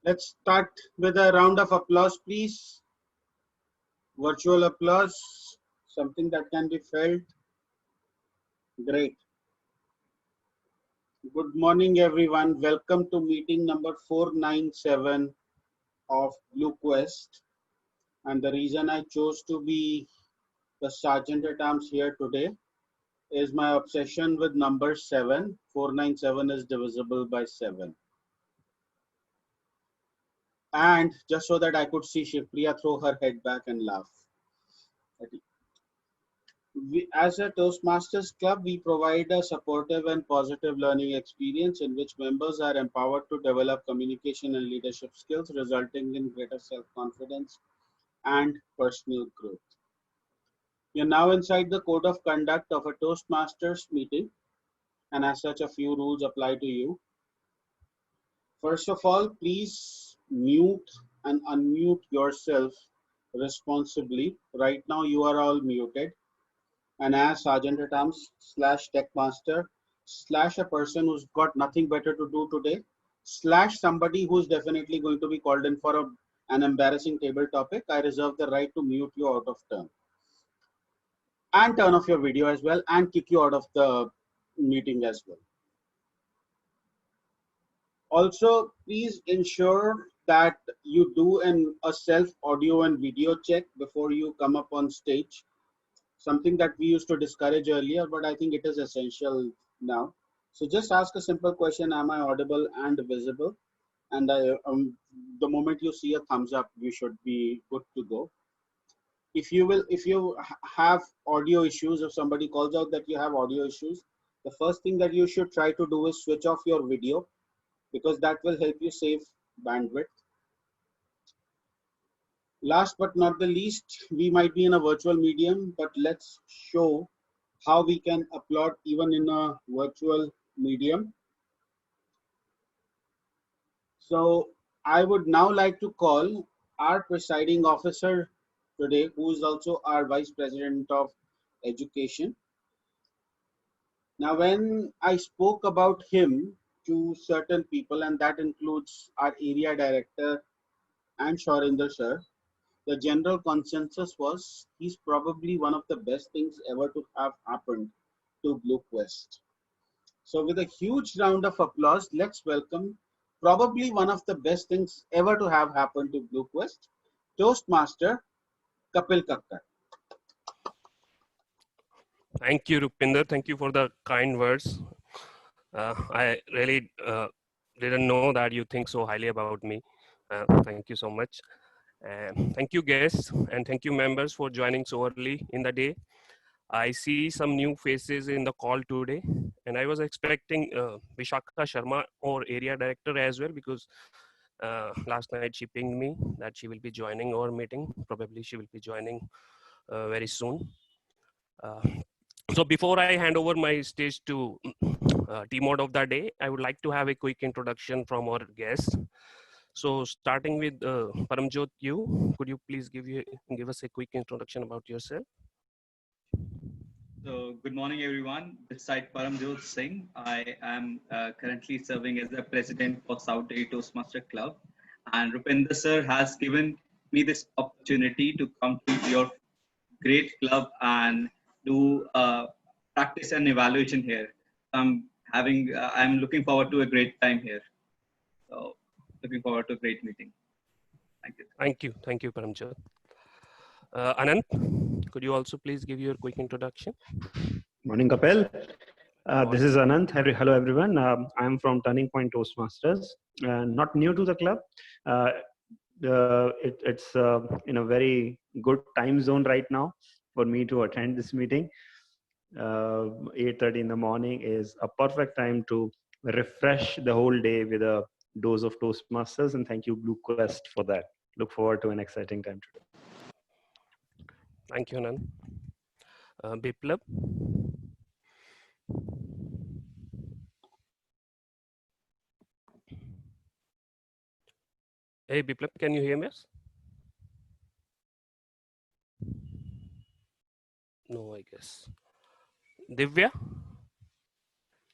Let's start with a round of applause, please. Virtual applause, something that can be felt. Great. Good morning, everyone. Welcome to meeting number 497 of BlueQuest. And the reason I chose to be the Sergeant at Arms here today is my obsession with number 7. 497 is divisible by 7. And just so that I could see Shivpriya throw her head back and laugh. As a Toastmasters Club, we provide a supportive and positive learning experience in which members are empowered to develop communication and leadership skills, resulting in greater self-confidence and personal growth. You're now inside the code of conduct of a Toastmasters meeting, and as such, a few rules apply to you. First of all, please mute and unmute yourself responsibly. Right now, you are all muted. And as Sergeant at Arms / Tech Master / a person who's got nothing better to do today / somebody who's definitely going to be called in for an embarrassing table topic, I reserve the right to mute you out of turn and turn off your video as well and kick you out of the meeting as well. Also, please ensure that you do a self audio and video check before you come up on stage. Something that we used to discourage earlier, but I think it is essential now. So just ask a simple question: am I audible and visible? And the moment you see a thumbs up, you should be good to go. If you have audio issues, if somebody calls out that you have audio issues, the first thing that you should try to do is switch off your video, because that will help you save bandwidth. Last but not the least, we might be in a virtual medium, but let's show how we can applaud even in a virtual medium. So I would now like to call our presiding officer today, who is also our Vice President of Education. Now, when I spoke about him to certain people, and that includes our area director and Shorinder sir, the general consensus was he's probably one of the best things ever to have happened to BlueQuest. So with a huge round of applause, let's welcome probably one of the best things ever to have happened to BlueQuest, Toastmaster Kapil Kakkar. Thank you, Rupinder. Thank you for the kind words. I really didn't know that you think so highly about me. Thank you so much. Thank you, guests, and thank you, members, for joining so early in the day. I see some new faces in the call today, and I was expecting Vishakha Sharma, or area director, as well, because last night she pinged me that she will be joining our meeting. Probably she will be joining very soon. So before I hand over my stage to T-Mod of the day, I would like to have a quick introduction from our guests. So starting with Paramjot, could you please give us a quick introduction about yourself? So good morning, everyone. This side Paramjot Singh. I am currently serving as the president for South Delhi Toastmaster Club. And Rupinder sir has given me this opportunity to come to your great club and do practice and evaluation here. I'm looking forward to a great time here. So looking forward to a great meeting. Thank you. Thank you, Paramjot. Anand, could you also please give your quick introduction? Morning, Kapil. This is Anand. Hello, everyone. I'm from Turning Point Toastmasters, not new to the club. It's in a very good time zone right now for me to attend this meeting. 8:30 in the morning is a perfect time to refresh the whole day with a dose of Toastmasters, and thank you, BlueQuest, for that. Look forward to an exciting time today. Thank you, Anand. Biplab. Hey, Biplab, can you hear me? No, I guess. Divya,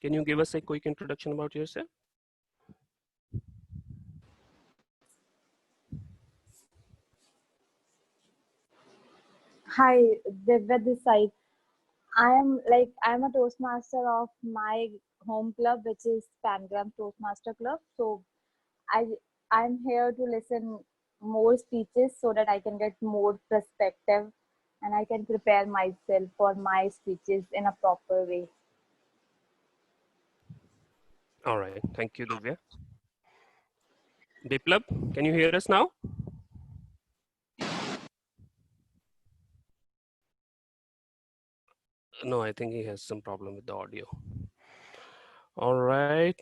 can you give us a quick introduction about yourself? Hi, Divya this side. I'm a Toastmaster of my home club, which is Pangram Toastmaster Club. So I I'm here to listen more speeches so that I can get more perspective and I can prepare myself for my speeches in a proper way. All right. Thank you, Divya. Biplab, can you hear us now? No, I think he has some problem with the audio. All right.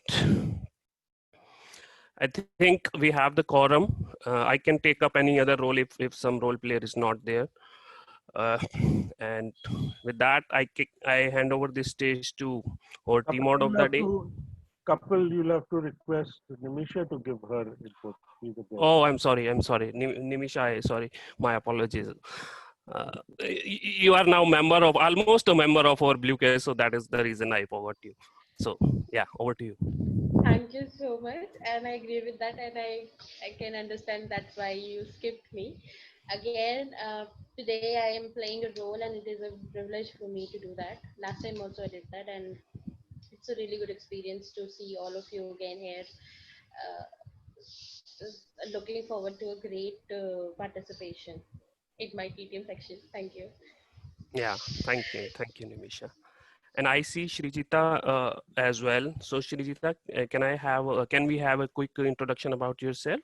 I think we have the quorum. I can take up any other role if some role player is not there. Uh, and with that, I hand over the stage to our team Kapil, out of the day. you'll have to request Nimisha to give her input. She's a guest. Oh, I'm sorry. Nimisha, sorry. My apologies. You are now almost a member of our Blue Case, so that is the reason I forgot you. So yeah, over to you. Thank you so much, and I agree with that, and I can understand that's why you skipped me. Again, today I am playing a role, and it is a privilege for me to do that. Last time also I did that, and it's a really good experience to see all of you again here. Looking forward to a great participation in my TTM section. Thank you. Yeah, thank you, Nimisha. And I see Shrijita as well. So Shrijita, can we have a quick introduction about yourself?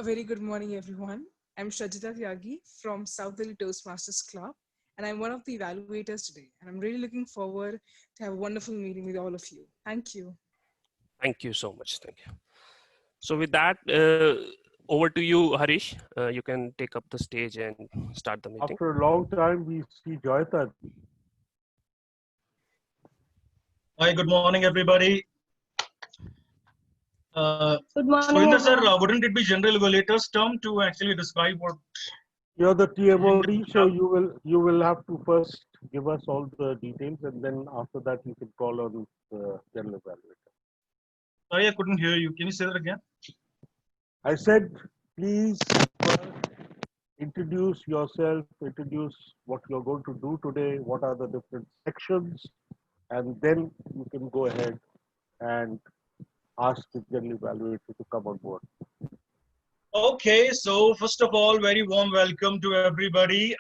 A very good morning, everyone. I'm Shajita Tyagi from South Delhi Toastmasters Club, and I'm one of the evaluators today. And I'm really looking forward to have a wonderful meeting with all of you. Thank you. Thank you so much. Thank you. So with that, over to you, Harish. You can take up the stage and start the meeting. After a long time, we see Joyita. Hi, good morning, everybody. Good morning, Surinder sir, everyone. wouldn't it be general evaluator's term to actually describe what? You're the TMOD, so you will have to first give us all the details, and then after that you can call on the general evaluator. Sorry, I couldn't hear you. Can you say that again? I said, please first introduce yourself, introduce what you're going to do today, what are the different sections, and then you can go ahead and ask the general evaluator to come on board. Okay, so first of all, very warm welcome to everybody.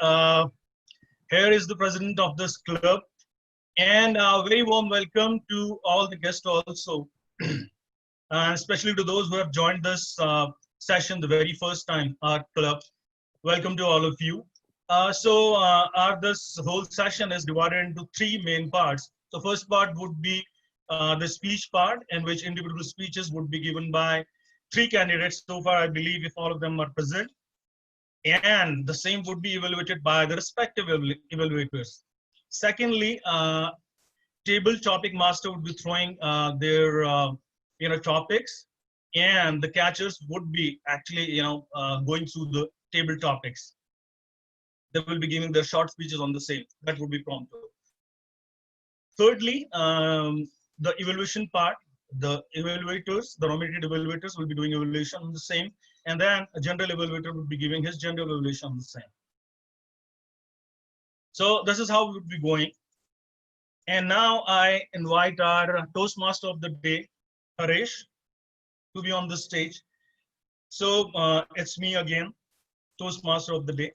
Here is the president of this club, and very warm welcome to all the guests also, especially to those who have joined this session the very first time, our club. Welcome to all of you. This whole session is divided into three main parts. So first part would be the speech part, in which individual speeches would be given by three candidates so far, I believe, if all of them are present. And the same would be evaluated by the respective evaluators. Secondly, table topic master would be throwing their topics, and the catchers would be actually going through the table topics. They will be giving their short speeches on the same. That would be prompted. Thirdly, the evaluation part, the evaluators, the nominated evaluators will be doing evaluation on the same, and then a general evaluator would be giving his general evaluation on the same. So this is how we would be going. And now I invite our Toastmaster of the day, Harish, to be on the stage. So it's me again, Toastmaster of the day.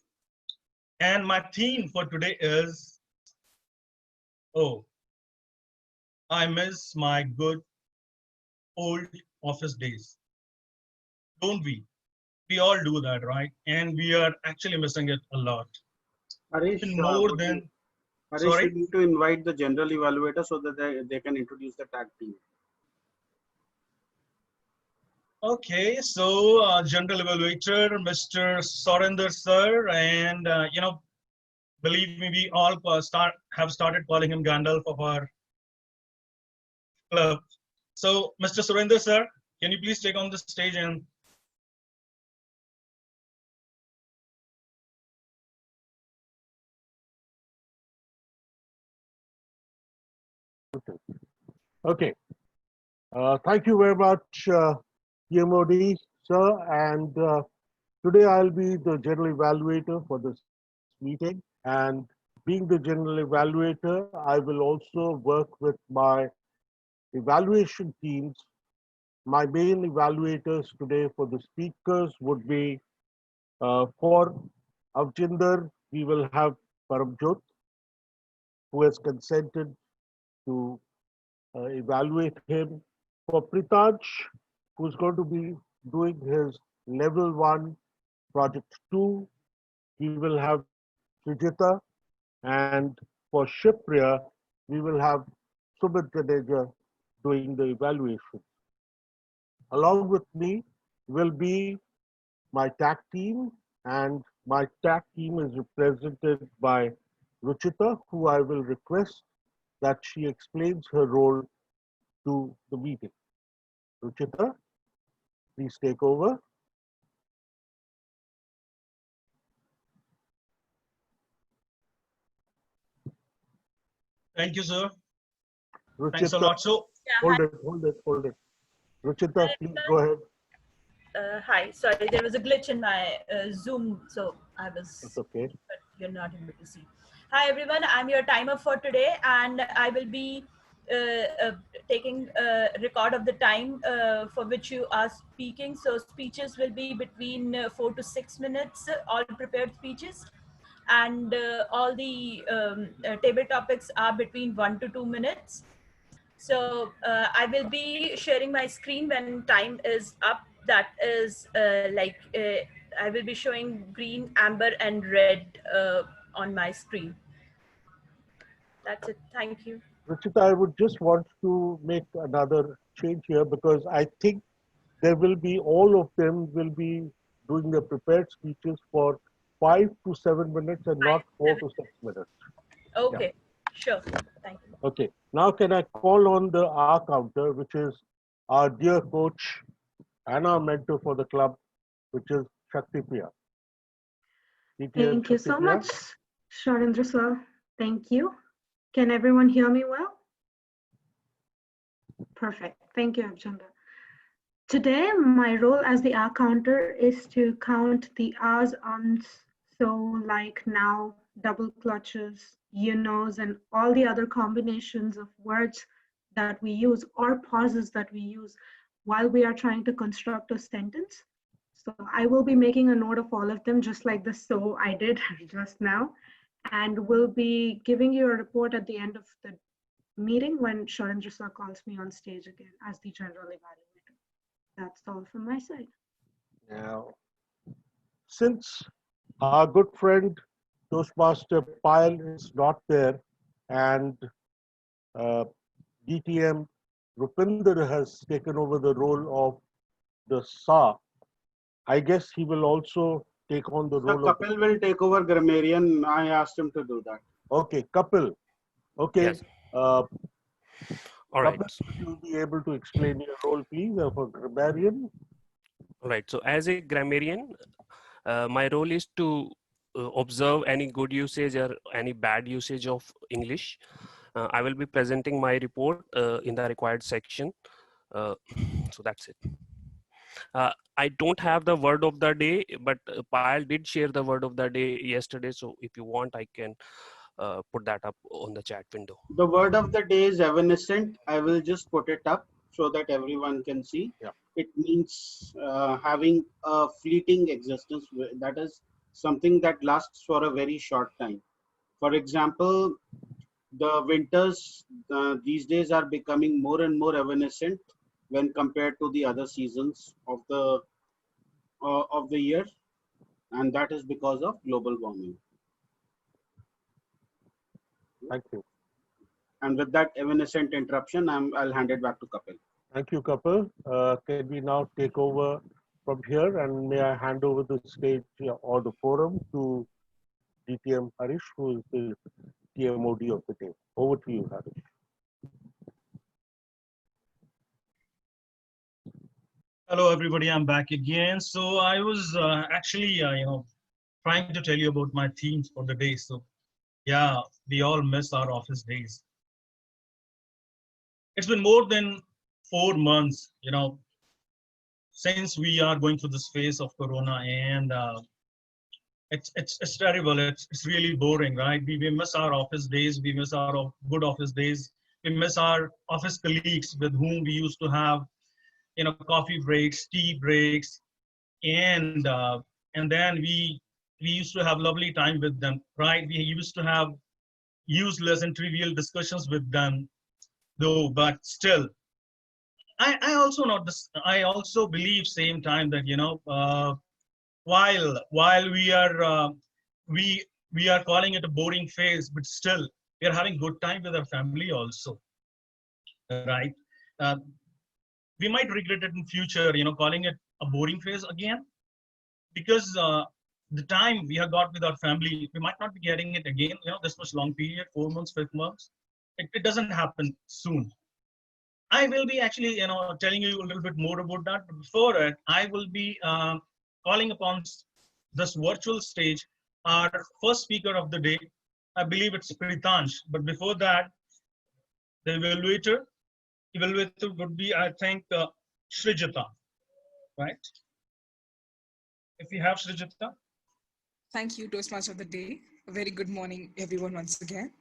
And my theme for today is, oh, I miss my good old office days. Don't we? We all do that, right? And we are actually missing it a lot. Harish, More than, Harish, sorry? we need to invite the general evaluator so that they can introduce the tag team. Okay, so general evaluator, Mr. Surinder sir, and believe me, we all have started calling him Gandalf of our club. So, Mr. Surinder sir, can you please take on the stage and Okay. Thank you very much, TMOD, sir, and Today I'll be the general evaluator for this meeting, and being the general evaluator, I will also work with my evaluation teams. My main evaluators today for the speakers would be for Avjinder, we will have Paramjot, who has consented to evaluate him. For Pritaj, who's going to be doing his level 1 project 2, we will have Sujita, and for Shipriya, we will have Sumit Jadeja doing the evaluation. Along with me will be my tag team, and my tag team is represented by Ruchita, who I will request that she explains her role to the meeting. Ruchita, please take over. Thank you, sir. Ruchita, Thanks a lot. So, hold it. Ruchita, please go ahead. Hi, sorry, there was a glitch in my Zoom, so I was, It's okay. but you're not able to see. Hi everyone, I'm your timer for today, and I will be taking a record of the time for which you are speaking. So speeches will be between 4 to 6 minutes, all prepared speeches, and all the table topics are between 1 to 2 minutes. So I will be sharing my screen when time is up. That is I will be showing green, amber, and red on my screen. That's it. Thank you. Ruchita, I would just want to make another change here, because I think there will be, all of them will be doing their prepared speeches for 5 to 7 minutes and not 4 to 6 minutes. Okay, sure. Thank you. Okay, now can I call on the R counter, which is our dear coach and our mentor for the club, which is Shakti Priya. Thank you so much, Sharendra sir. Thank you. Can everyone hear me well? Perfect. Thank you, Avjinder. Today, my role as the R counter is to count the R's, so, like, now, double clutches, and all the other combinations of words that we use or pauses that we use while we are trying to construct a sentence. So I will be making a note of all of them, just like the so I did just now, and will be giving you a report at the end of the meeting when Sharendra sir calls me on stage again as the general evaluator. That's all from my side. Now, since our good friend Toastmaster Payal is not there, and DTM Rupinder has taken over the role of the SA, I guess he will also take on the role of... Kapil will take over grammarian. I asked him to do that. Okay, Kapil. Okay. Yes. All right. Kapil, would you be able to explain your role, please, for grammarian? All right. So as a grammarian, my role is to observe any good usage or any bad usage of English. I will be presenting my report in the required section. So that's it. I don't have the word of the day, but Payal did share the word of the day yesterday. So if you want, I can put that up on the chat window. The word of the day is evanescent. I will just put it up so that everyone can see. Yeah. It means having a fleeting existence. That is something that lasts for a very short time. For example, the winters these days are becoming more and more evanescent when compared to the other seasons of the year, and that is because of global warming. Thank you. And with that evanescent interruption, I'll hand it back to Kapil. Thank you, Kapil. Can we now take over from here, and may I hand over the stage or the forum to DTM Harish, who is the TMOD of the day. Over to you, Harish. hello, everybody. I'm back again. So I was actually, trying to tell you about my themes for the day. So yeah, we all miss our office days. It's been more than 4 months, since we are going through this phase of Corona, and it's terrible. It's really boring, right? We miss our office days. We miss our good office days. We miss our office colleagues with whom we used to have, coffee breaks, tea breaks, and then we used to have lovely time with them, right? We used to have useless and trivial discussions with them, though. But still, I also not this. I also believe same time that while we we are calling it a boring phase, but still we are having good time with our family also, right? Uh, we might regret it in future, calling it a boring phase again, because the time we have got with our family, we might not be getting it again. This much long period, 4 months, 5 months, it doesn't happen soon. I will be actually, telling you a little bit more about that. But before it, I will be calling upon this virtual stage our first speaker of the day. I believe it's Pritansh. But before that, the evaluator would be, I think, Srijata, right? If we have Srijata. Thank you, Toastmaster of the Day. A very good morning, everyone, once again.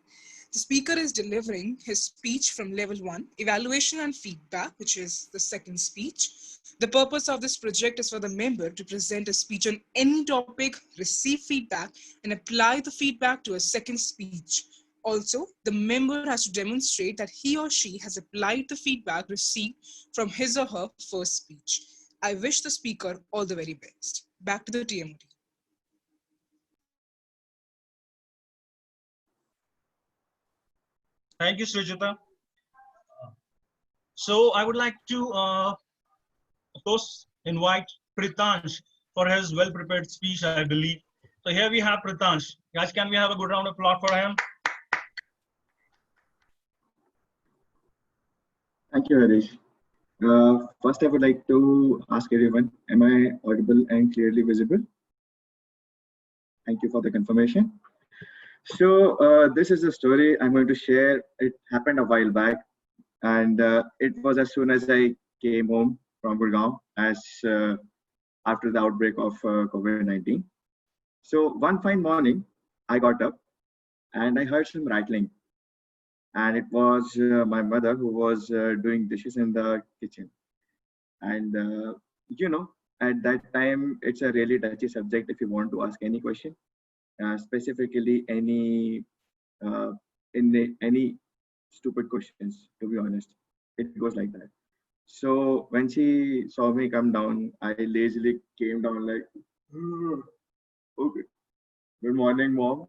The speaker is delivering his speech from level 1, evaluation and feedback, which is the second speech. The purpose of this project is for the member to present a speech on any topic, receive feedback, and apply the feedback to a second speech. Also, the member has to demonstrate that he or she has applied the feedback received from his or her first speech. I wish the speaker all the very best. Back to the TMOD. Thank you, Srijata. So I would like to, of course, invite Pritansh for his well-prepared speech, I believe. So here we have Pritansh. Guys, can we have a good round of applause for him? Thank you, Harish. First, I would like to ask everyone, am I audible and clearly visible? Thank you for the confirmation. So this is a story I'm going to share. It happened a while back, and it was as soon as I came home from Gurgaon after the outbreak of COVID-19. So one fine morning, I got up and I heard some rattling. And it was my mother who was doing dishes in the kitchen. And, at that time, it's a really touchy subject if you want to ask any question, specifically any stupid questions, to be honest. It goes like that. So when she saw me come down, I lazily came down like, okay, good morning, mom.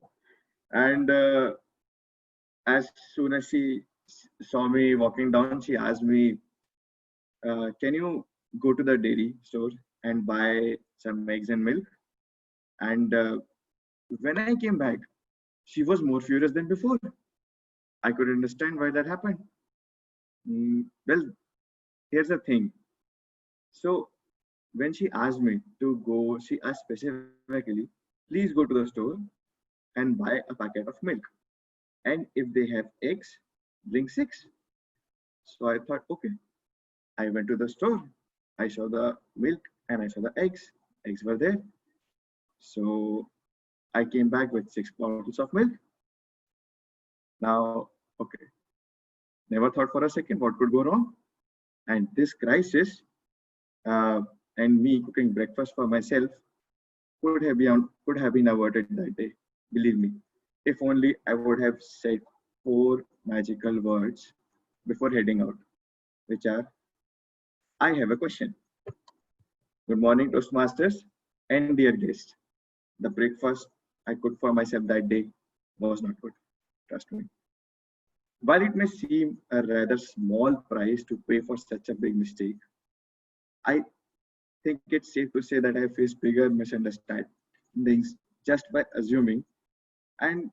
And as soon as she saw me walking down, she asked me, can you go to the dairy store and buy some eggs and milk? And when I came back, she was more furious than before. I could understand why that happened. Well, here's the thing. So when she asked me to go, she asked specifically, please go to the store and buy a packet of milk. And if they have eggs, bring 6. So I thought, okay. I went to the store. I saw the milk and I saw the eggs. Eggs were there. So I came back with 6 bottles of milk. Now, okay. Never thought for a second what could go wrong. And this crisis and me cooking breakfast for myself could have been avoided that day. Believe me, if only I would have said 4 magical words before heading out, which are, I have a question. Good morning, Toastmasters and dear guests. The breakfast I cooked for myself that day was not good. Trust me. While it may seem a rather small price to pay for such a big mistake, I think it's safe to say that I faced bigger misunderstandings just by assuming and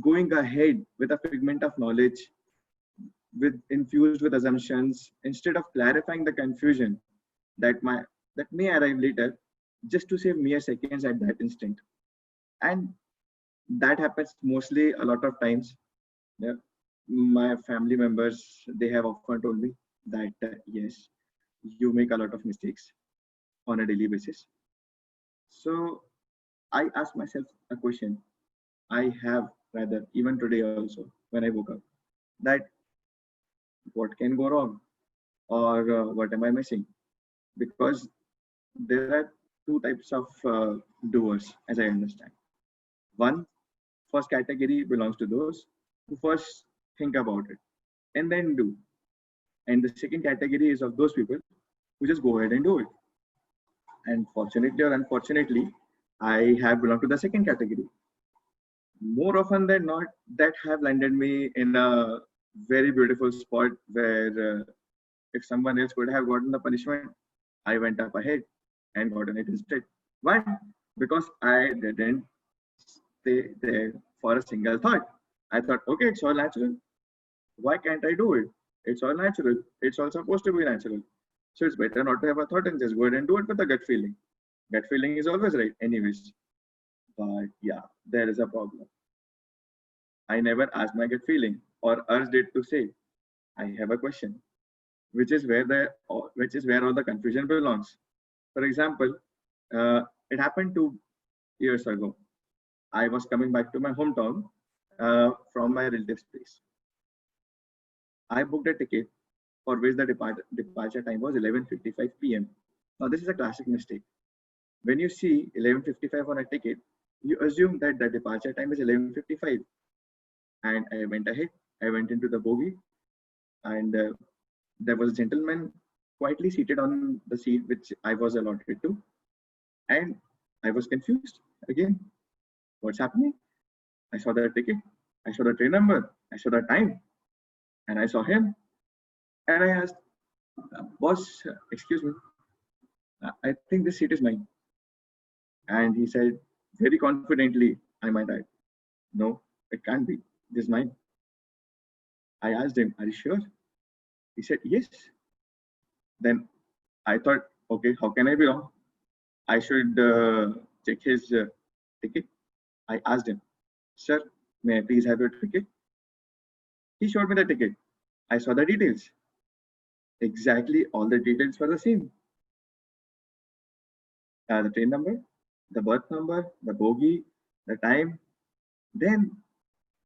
going ahead with a figment of knowledge infused with assumptions instead of clarifying the confusion that may arrive later, just to save mere seconds at that instant. And that happens mostly a lot of times. Yeah. My family members, they have often told me that yes, you make a lot of mistakes on a daily basis. So I asked myself a question. I have rather even today also when I woke up, that what can go wrong, or what am I missing? Because there are two types of doers, as I understand. One, first category belongs to those who first think about it and then do. And the second category is of those people who just go ahead and do it. And fortunately or unfortunately, I have belonged to the second category. More often than not, that have landed me in a very beautiful spot where if someone else could have gotten the punishment, I went up ahead and gotten it instead. Why? Because I didn't stay there for a single thought. I thought, okay, it's all natural. Why can't I do it? It's all natural. It's all supposed to be natural. So it's better not to have a thought and just go ahead and do it with a gut feeling. Gut feeling is always right, anyways. But yeah, there is a problem. I never asked my gut feeling or urged it to say, I have a question, which is where all the confusion belongs. For example, it happened 2 years ago. I was coming back to my hometown from my relative's place. I booked a ticket for which the departure time was 11:55 p.m. Now, this is a classic mistake. When you see 11:55 on a ticket, you assume that the departure time is 11:55. And I went ahead. I went into the bogie, and there was a gentleman quietly seated on the seat which I was allotted to. And I was confused again. What's happening? I saw the ticket. I saw the train number. I saw the time. And I saw him. And I asked, boss, excuse me, I think this seat is mine. And he said, very confidently, I might add, no, it can't be. This is mine. I asked him, are you sure? He said, yes. Then I thought, okay, how can I be wrong? I should check his ticket. I asked him, sir, may I please have your ticket? He showed me the ticket. I saw the details. Exactly all the details were the same. The train number, the berth number, the bogie, the time. Then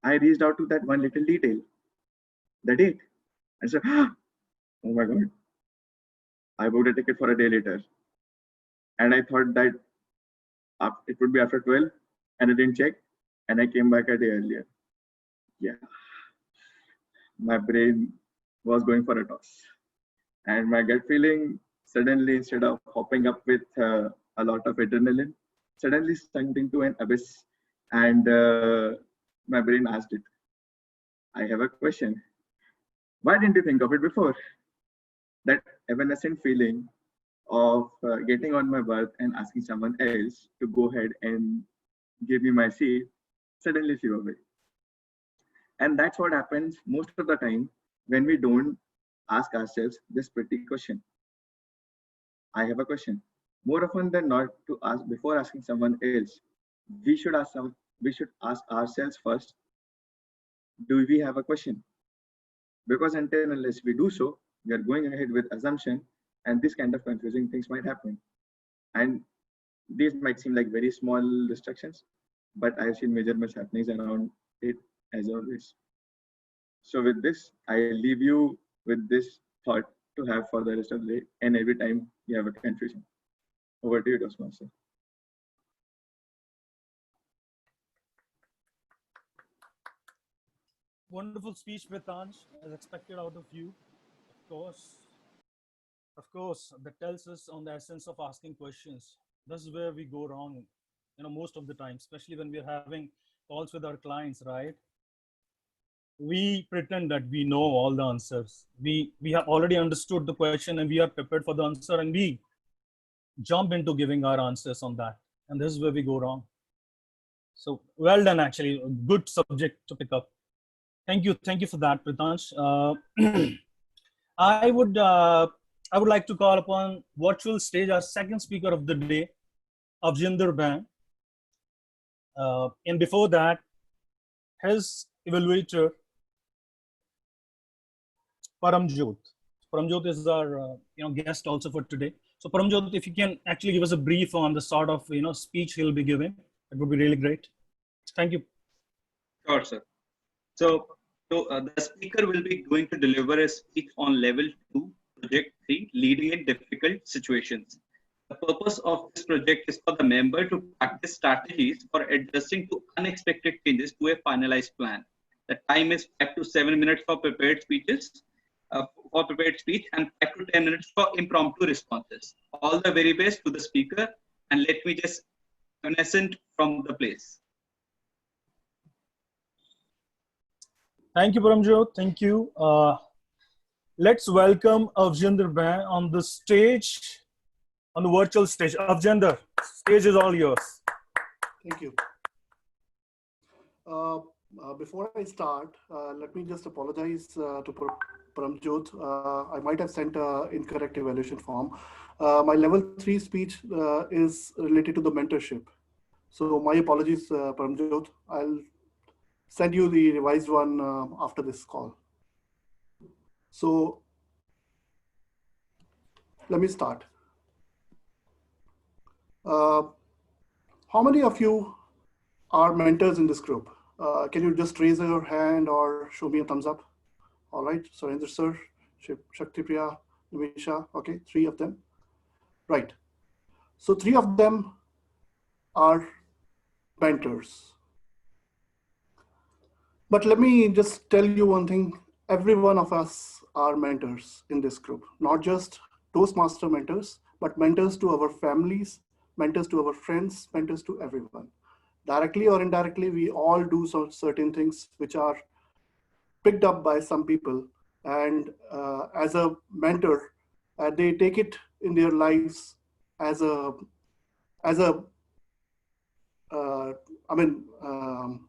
I reached out to that one little detail, the date. And said, oh my God, I booked a ticket for a day later. And I thought that it would be after 12, and I didn't check, and I came back a day earlier. Yeah, my brain was going for a toss. And my gut feeling suddenly, instead of hopping up with a lot of adrenaline, suddenly sunk into an abyss. And my brain asked it, I have a question. Why didn't you think of it before? That evanescent feeling of getting on my berth and asking someone else to go ahead and give me my seat suddenly flew away. And that's what happens most of the time when we don't ask ourselves this pretty question. I have a question. More often than not, to ask before asking someone else, we should ask ourselves first, do we have a question? Because until and unless we do so, we are going ahead with assumption, and this kind of confusing things might happen. And these might seem like very small distractions, but I've seen major mess happenings around it as always. So with this, I leave you with this thought to have for the rest of the day and every time you have a confusion. Over to you, Toastmaster. Wonderful speech, Pritansh, as expected out of you. Of course, that tells us on the essence of asking questions. This is where we go wrong, most of the time, especially when we're having calls with our clients, right? We pretend that we know all the answers. We have already understood the question and we are prepared for the answer, and we jump into giving our answers on that. And this is where we go wrong. So well done, actually. A good subject to pick up. Thank you for that, Pritansh. I would like to call upon virtual stage our second speaker of the day, Avjinder Bain. And before that, his evaluator, Paramjot. Paramjot is our guest also for today. So Paramjot, if you can actually give us a brief on the sort of speech he'll be giving, it would be really great. Thank you. Sure, sir. So the speaker will be going to deliver a speech on level 2, project 3, leading in difficult situations. The purpose of this project is for the member to practice strategies for adjusting to unexpected changes to a finalized plan. The time is 5 to 7 minutes for prepared speeches, and 5 to 10 minutes for impromptu responses. All the very best to the speaker, and let me just evanescent from the place. Thank you, Paramjot. Thank you. Let's welcome Avjender Bhain on the stage, on the virtual stage. Avjender, stage is all yours. Thank you. Before I start, let me just apologize to Paramjot. I might have sent an incorrect evaluation form. My level 3 speech is related to the mentorship. So my apologies, Paramjot. I'll send you the revised one after this call. So let me start. How many of you are mentors in this group? Can you just raise your hand or show me a thumbs up? All right, Surendra sir, Shaktipriya, Nimisha, okay, 3 of them. Right, so 3 of them are mentors. But let me just tell you one thing, every one of us are mentors in this group, not just Toastmaster mentors, but mentors to our families, mentors to our friends, mentors to everyone. Directly or indirectly, we all do some certain things which are picked up by some people. And as a mentor, they take it in their lives as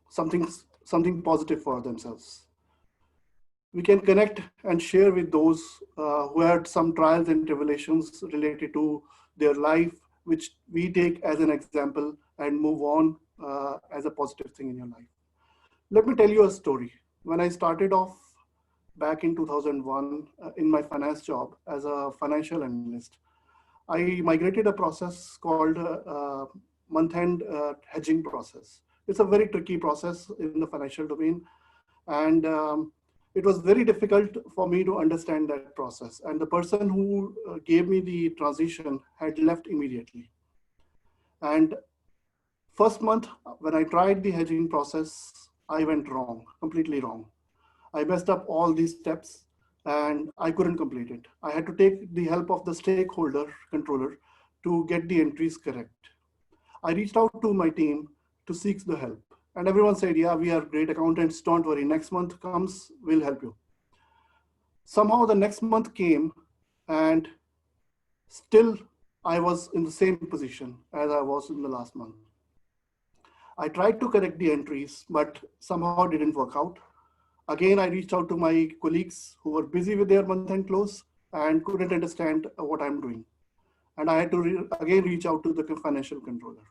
something positive for themselves. We can connect and share with those who had some trials and tribulations related to their life, which we take as an example and move on as a positive thing in your life. Let me tell you a story. When I started off back in 2001 in my finance job as a financial analyst, I migrated a process called month-end hedging process. It's a very tricky process in the financial domain. And it was very difficult for me to understand that process. And the person who gave me the transition had left immediately. And first month, when I tried the hedging process, I went wrong, completely wrong. I messed up all these steps and I couldn't complete it. I had to take the help of the stakeholder controller to get the entries correct. I reached out to my team to seek the help. And everyone said, yeah, we are great accountants, don't worry, next month comes, we'll help you. Somehow the next month came and still I was in the same position as I was in the last month. I tried to correct the entries, but somehow it didn't work out. Again, I reached out to my colleagues who were busy with their month-end close and couldn't understand what I'm doing. And I had to again reach out to the financial controller.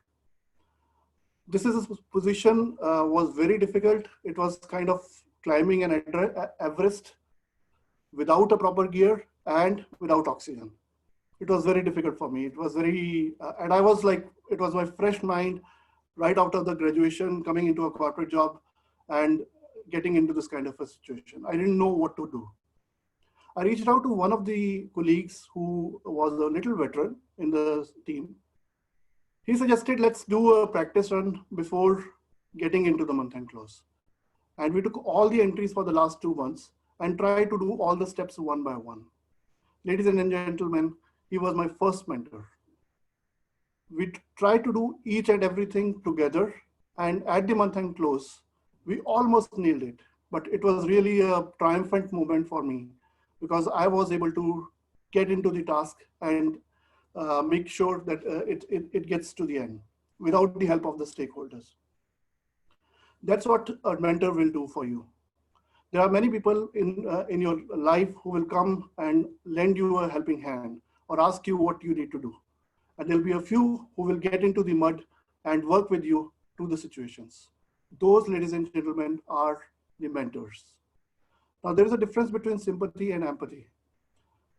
This position was very difficult. It was kind of climbing an Everest without a proper gear and without oxygen. It was very difficult for me. It was very, and I was like, it was my fresh mind right out of the graduation, coming into a corporate job and getting into this kind of a situation. I didn't know what to do. I reached out to one of the colleagues who was a little veteran in the team. He suggested, let's do a practice run before getting into the month-end close. And we took all the entries for the last 2 months and tried to do all the steps one by one. Ladies and gentlemen, he was my first mentor. We tried to do each and everything together. And at the month-end close, we almost nailed it. But it was really a triumphant moment for me because I was able to get into the task and make sure that it gets to the end without the help of the stakeholders. That's what a mentor will do for you. There are many people in your life who will come and lend you a helping hand or ask you what you need to do. And there'll be a few who will get into the mud and work with you through the situations. Those, ladies and gentlemen, are the mentors. Now, there is a difference between sympathy and empathy.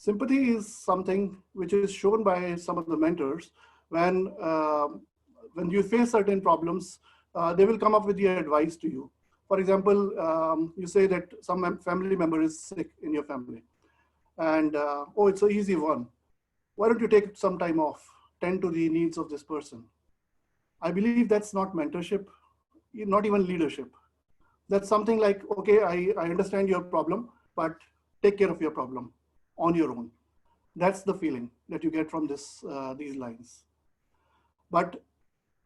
Sympathy is something which is shown by some of the mentors when you face certain problems, they will come up with the advice to you. For example, you say that some family member is sick in your family, and oh, it's an easy one. Why don't you take some time off, tend to the needs of this person? I believe that's not mentorship, not even leadership. That's something like, okay, I understand your problem, but take care of your problem on your own. That's the feeling that you get from these lines. But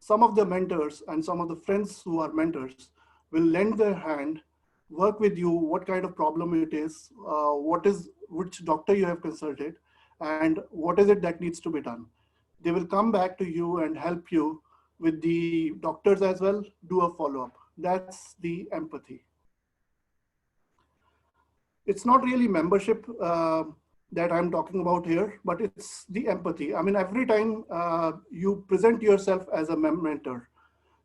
some of the mentors and some of the friends who are mentors will lend their hand, work with you, what kind of problem it is, which doctor you have consulted, and what is it that needs to be done. They will come back to you and help you with the doctors as well, do a follow-up. That's the empathy. It's not really membership that I'm talking about here, but it's the empathy. I mean, every time you present yourself as a mentor,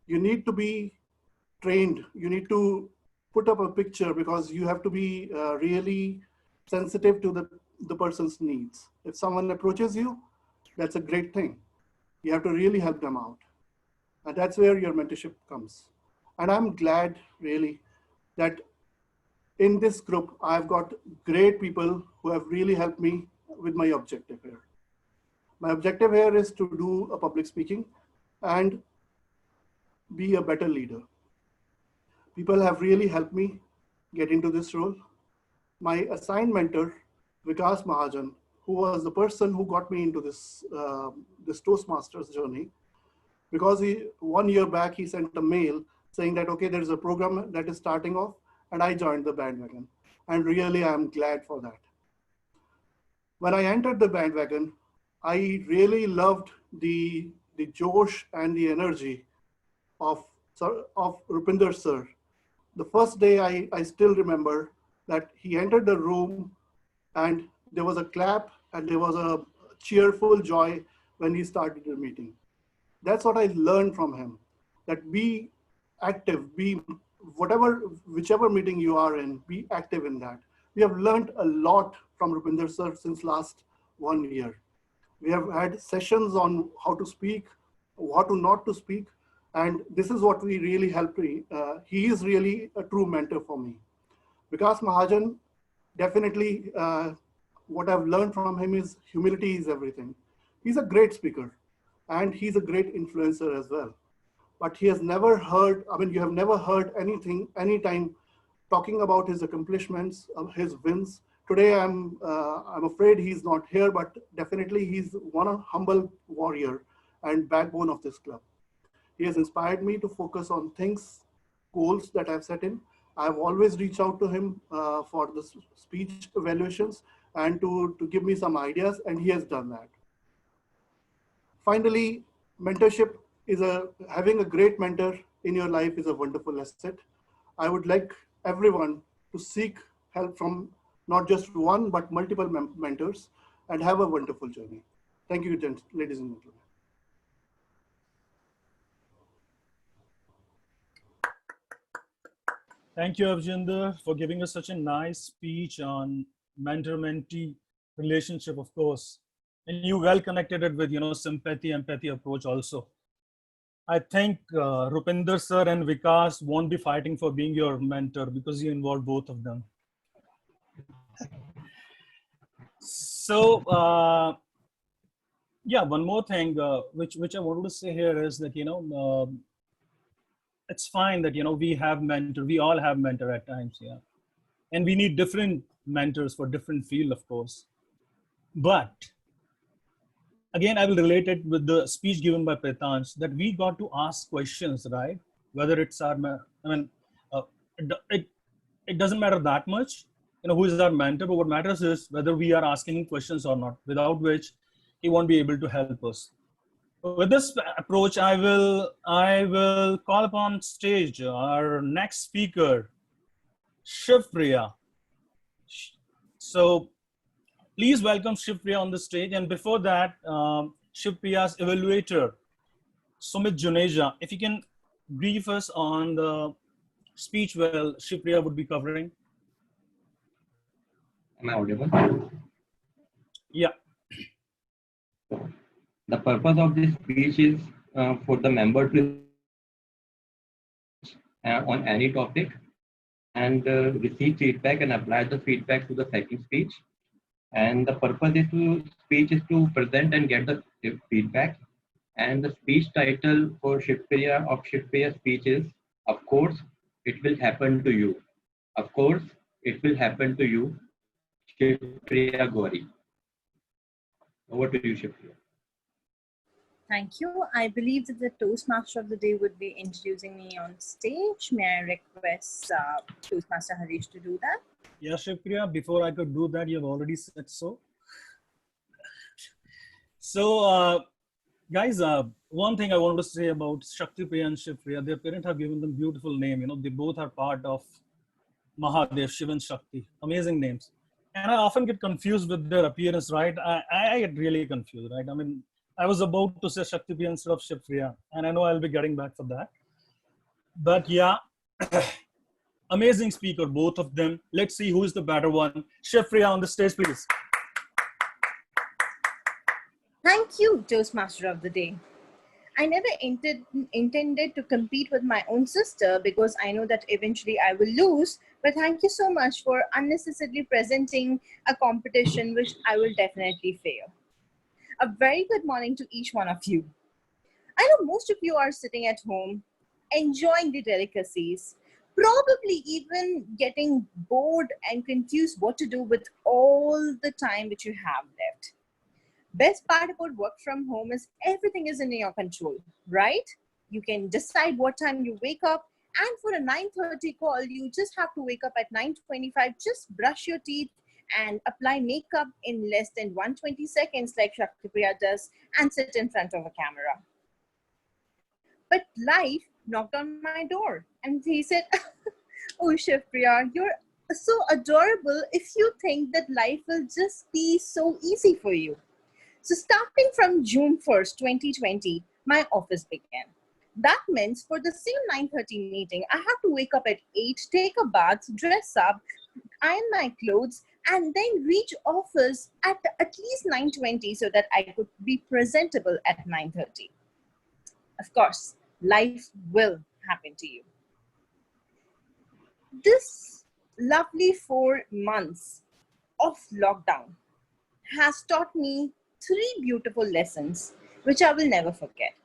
you need to be trained. You need to put up a picture because you have to be really sensitive to the person's needs. If someone approaches you, that's a great thing. You have to really help them out. And that's where your mentorship comes. And I'm glad really that in this group, I've got great people who have really helped me with my objective here. My objective here is to do a public speaking and be a better leader. People have really helped me get into this role. My assigned mentor, Vikas Mahajan, who was the person who got me into this Toastmasters journey, because 1 year back, he sent a mail saying that, okay, there's a program that is starting off, and I joined the bandwagon. And really, I'm glad for that. When I entered the bandwagon, I really loved the josh and the energy of Rupinder sir. The first day, I still remember that he entered the room and there was a clap and there was a cheerful joy when he started the meeting. That's what I learned from him, that be active, whichever meeting you are in, be active in that. We have learned a lot from Rupinder sir since last 1 year. We have had sessions on how to speak, how to not to speak, and this is what we really helped me. He is really a true mentor for me. Vikas Mahajan, definitely what I've learned from him is humility is everything. He's a great speaker and he's a great influencer as well. But he has never heard, I mean, you have never heard anytime talking about his accomplishments, his wins. Today, I'm afraid he's not here, but definitely he's one humble warrior and backbone of this club. He has inspired me to focus on goals that I've set in. I've always reached out to him for the speech evaluations and to give me some ideas, and he has done that. Finally, mentorship is having a great mentor in your life is a wonderful asset. I would like everyone to seek help from not just one, but multiple mentors and have a wonderful journey. Thank you, ladies and gentlemen. Thank you, Avjinder, for giving us such a nice speech on mentor-mentee relationship, of course. And you well connected it with, sympathy, empathy approach also. I think Rupinder sir and Vikas won't be fighting for being your mentor because you involved both of them. So, yeah, one more thing which I wanted to say here is that, it's fine that, we have mentor, we all have mentor at times, yeah. And we need different mentors for different field, of course. But again, I will relate it with the speech given by Pretansh that we got to ask questions, right? Whether it's our, it doesn't matter that much, who is our mentor, but what matters is whether we are asking him questions or not, without which he won't be able to help us. With this approach, I will call upon stage our next speaker, Shivpriya. So please welcome Shivpriya on the stage. And before that, Shivpriya's evaluator, Sumit Juneja, if you can brief us on the speech Shivpriya would be covering. Am I audible? Yeah. The purpose of this speech is for the member to on any topic and receive feedback and apply the feedback to the second speech. And the purpose is to speech is to present and get the feedback. And the speech title for Shiv-Priya speech is, of course, it will happen to you. Of course, it will happen to you, Shiv-Priya Gauri. Over to you, Shiv-Priya. Thank you. I believe that the Toastmaster of the day would be introducing me on stage. May I request Toastmaster Harish to do that? Yeah, Shiv-Priya, before I could do that, you've already said so. So, guys, one thing I want to say about Shakti-Priya and Shiv-Priya, their parents have given them beautiful name. You know, they both are part of Mahadev, Shiv and Shakti. Amazing names. And I often get confused with their appearance, right? I get really confused, right? I mean, I was about to say Shakti-Priya instead of Shiv-Priya, and I know I'll be getting back for that. But yeah, amazing speaker, both of them. Let's see who is the better one. Shiv-Priya on the stage, please. Thank you, Toastmaster of the day. I never intended to compete with my own sister because I know that eventually I will lose. But thank you so much for unnecessarily presenting a competition which I will definitely fail. A very good morning to each one of you. I know most of you are sitting at home, enjoying the delicacies, probably even getting bored and confused what to do with all the time which you have left. Best part about work from home is everything is in your control, right? You can decide what time you wake up, and for a 9:30 call, you just have to wake up at 9:25, just brush your teeth and apply makeup in less than 120 seconds like Shakti-Priya does and sit in front of a camera. But life knocked on my door and he said, oh, Shiv-Priya, you're so adorable if you think that life will just be so easy for you. So starting from June 1st, 2020, my office began. That means for the same 9:30 meeting, I have to wake up at 8, take a bath, dress up, iron my clothes, and then reach office at least 9:20 so that I could be presentable at 9:30. Of course, life will happen to you. This lovely 4 months of lockdown has taught me 3 beautiful lessons, which I will never forget.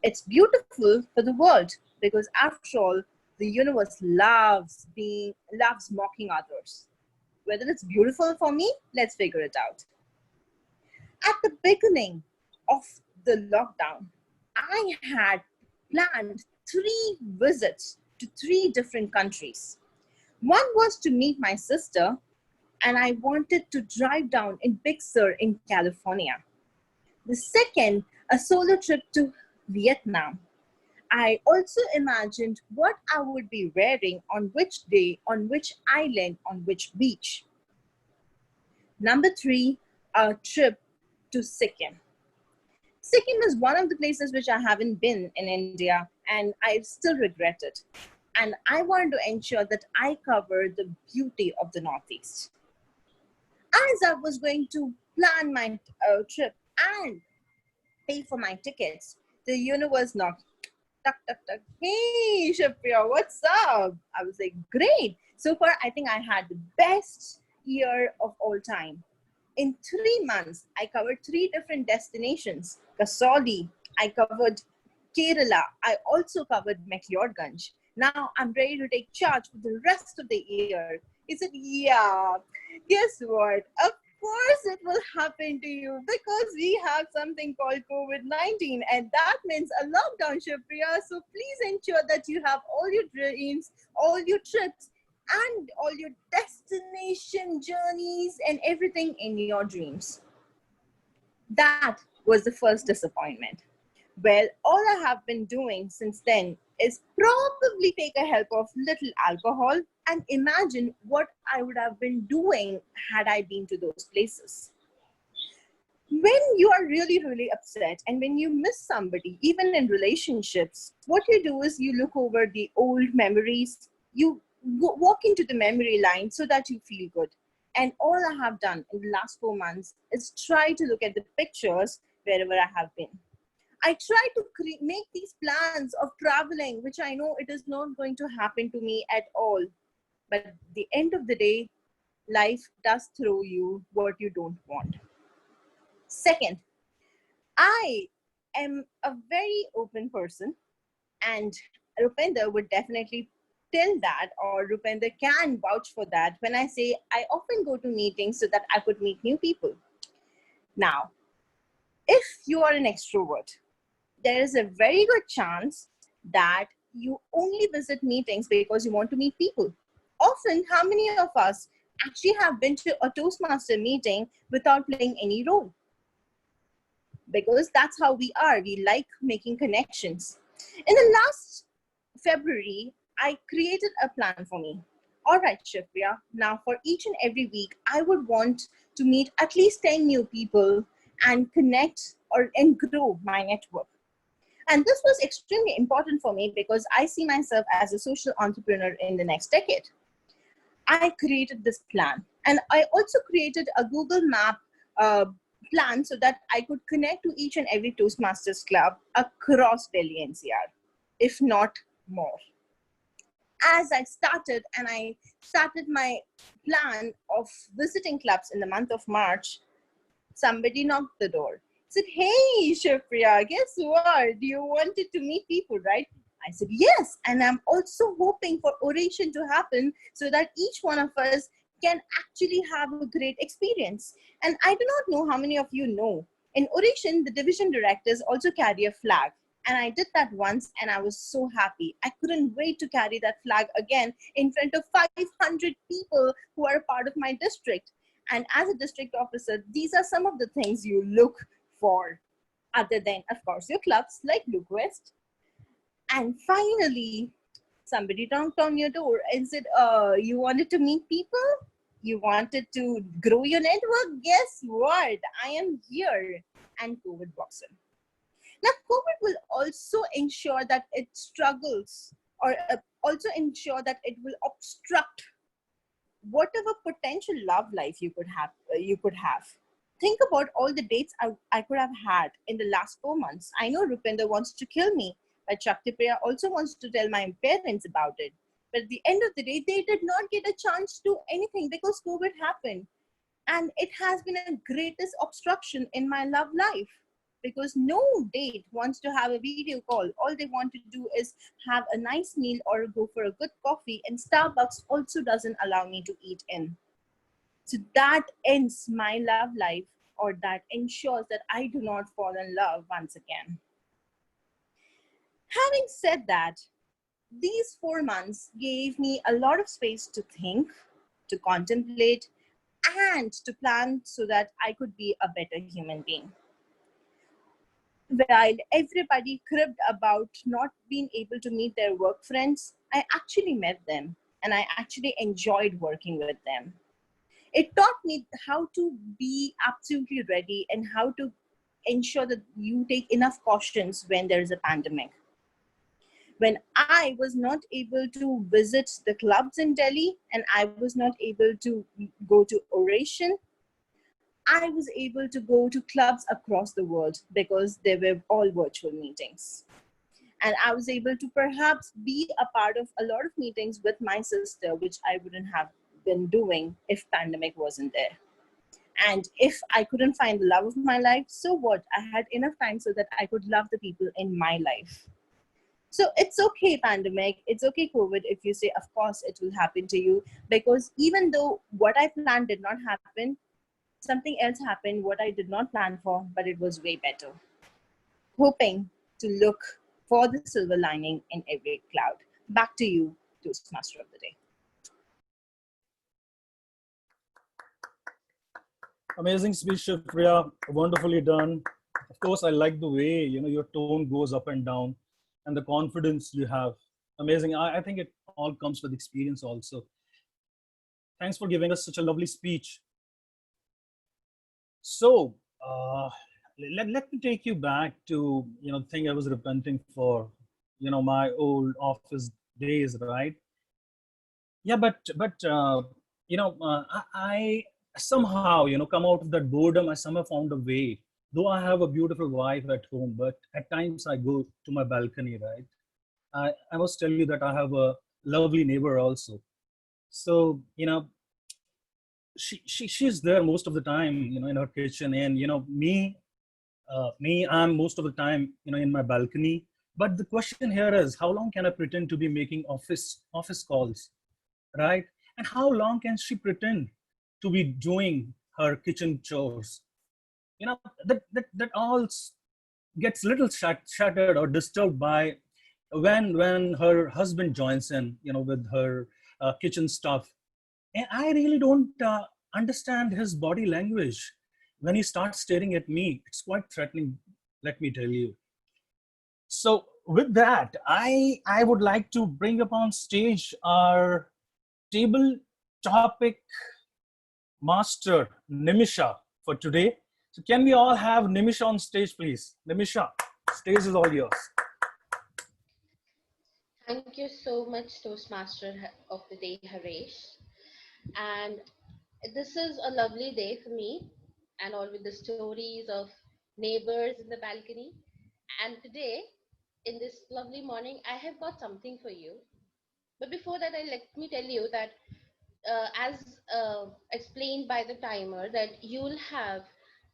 It's beautiful for the world because after all, the universe loves mocking others. Whether it's beautiful for me, let's figure it out. At the beginning of the lockdown, I had planned 3 visits to 3 different countries. One was to meet my sister, and I wanted to drive down in Big Sur in California. The second, a solo trip to Vietnam. I also imagined what I would be wearing on which day, on which island, on which beach. Number 3, a trip to Sikkim. Sikkim is one of the places which I haven't been in India, and I still regret it. And I wanted to ensure that I cover the beauty of the Northeast. As I was going to plan my trip and pay for my tickets, the universe knocked. Tuck, tuck, tuck. Hey, Shiv-Priya, what's up? I was like, great. So far, I think I had the best year of all time. In 3 months, I covered 3 different destinations. Kasauli, I covered Kerala. I also covered McLeodganj. Now I'm ready to take charge for the rest of the year. He said, yeah, guess what? Of course it will happen to you because we have something called COVID-19 and that means a lockdown, Shiv-Priya. So please ensure that you have all your dreams, all your trips and all your destination journeys and everything in your dreams. That was the first disappointment. Well, all I have been doing since then is probably take a help of little alcohol and imagine what I would have been doing had I been to those places. When you are really, really upset and when you miss somebody, even in relationships, what you do is you look over the old memories, you walk into the memory line so that you feel good. And all I have done in the last 4 months is try to look at the pictures wherever I have been. I try to make these plans of traveling, which I know it is not going to happen to me at all. But at the end of the day, life does throw you what you don't want. Second, I am a very open person, and Rupinder would definitely tell that, or Rupinder can vouch for that when I say I often go to meetings so that I could meet new people. Now, if you are an extrovert, there is a very good chance that you only visit meetings because you want to meet people. Often, how many of us actually have been to a Toastmaster meeting without playing any role? Because that's how we are. We like making connections. In the last February, I created a plan for me. All right, Shivpriya, now for each and every week, I would want to meet at least 10 new people and connect and grow my network. And this was extremely important for me because I see myself as a social entrepreneur in the next decade. I created this plan, and I also created a Google Map plan so that I could connect to each and every Toastmasters club across Delhi NCR, if not more. As I started my plan of visiting clubs in the month of March, somebody knocked the door. Said, "Hey, Shivpriya, guess what? You wanted to meet people, right?" I said, "Yes, and I'm also hoping for Oration to happen so that each one of us can actually have a great experience." And I do not know how many of you know, in Oration, the division directors also carry a flag. And I did that once, and I was so happy. I couldn't wait to carry that flag again in front of 500 people who are a part of my district. And as a district officer, these are some of the things you look for, other than, of course, your clubs like Blue Quest. And finally, somebody knocked on your door and said, "You wanted to meet people? You wanted to grow your network? Guess what? I am here." And COVID walks in. Now, COVID will also ensure that it struggles, or also ensure that it will obstruct whatever potential love life you could have. Think about all the dates I could have had in the last 4 months. I know Rupinder wants to kill me, but Shaktipriya also wants to tell my parents about it. But at the end of the day, they did not get a chance to do anything because COVID happened. And it has been a greatest obstruction in my love life, because no date wants to have a video call. All they want to do is have a nice meal or go for a good coffee, and Starbucks also doesn't allow me to eat in. So that ends my love life, or that ensures that I do not fall in love once again. Having said that, these 4 months gave me a lot of space to think, to contemplate, and to plan so that I could be a better human being. While everybody cribbed about not being able to meet their work friends, I actually met them, and I actually enjoyed working with them. It taught me how to be absolutely ready and how to ensure that you take enough cautions when there is a pandemic. When I was not able to visit the clubs in Delhi and I was not able to go to Oration, I was able to go to clubs across the world because they were all virtual meetings. And I was able to perhaps be a part of a lot of meetings with my sister, which I wouldn't have been doing if pandemic wasn't there. And if I couldn't find the love of my life, so what? I had enough time so that I could love the people in my life. So it's okay, pandemic, it's okay, COVID, if you say, of course, it will happen to you, because even though what I planned did not happen, something else happened, what I did not plan for, but it was way better. Hoping to look for the silver lining in every cloud. Back to you, Toastmaster of the Day. Amazing speech, Shivpriya. Wonderfully done. Of course, I like the way your tone goes up and down, and the confidence you have. Amazing. I think it all comes with experience also. Thanks for giving us such a lovely speech. So let me take you back to the thing I was repenting for, my old office days, right? Yeah, but I somehow, come out of that boredom. I somehow found a way. Though I have a beautiful wife at home, but at times I go to my balcony, right? I must tell you that I have a lovely neighbor also. So, she's there most of the time, in her kitchen, and me, I'm most of the time, in my balcony. But the question here is, how long can I pretend to be making office calls, right? And how long can she pretend to be doing her kitchen chores? That all gets little shattered or disturbed by when her husband joins in, with her kitchen stuff. And I really don't understand his body language. When he starts staring at me, it's quite threatening, let me tell you. So with that, I would like to bring up on stage our table topic master, Nimisha, for today. So can we all have Nimisha on stage, please? Nimisha, stage is all yours. Thank you so much, Toastmaster of the Day, Harish. And this is a lovely day for me, and all with the stories of neighbors in the balcony. And today, in this lovely morning, I have got something for you. But before that, let me tell you that as explained by the timer, that you'll have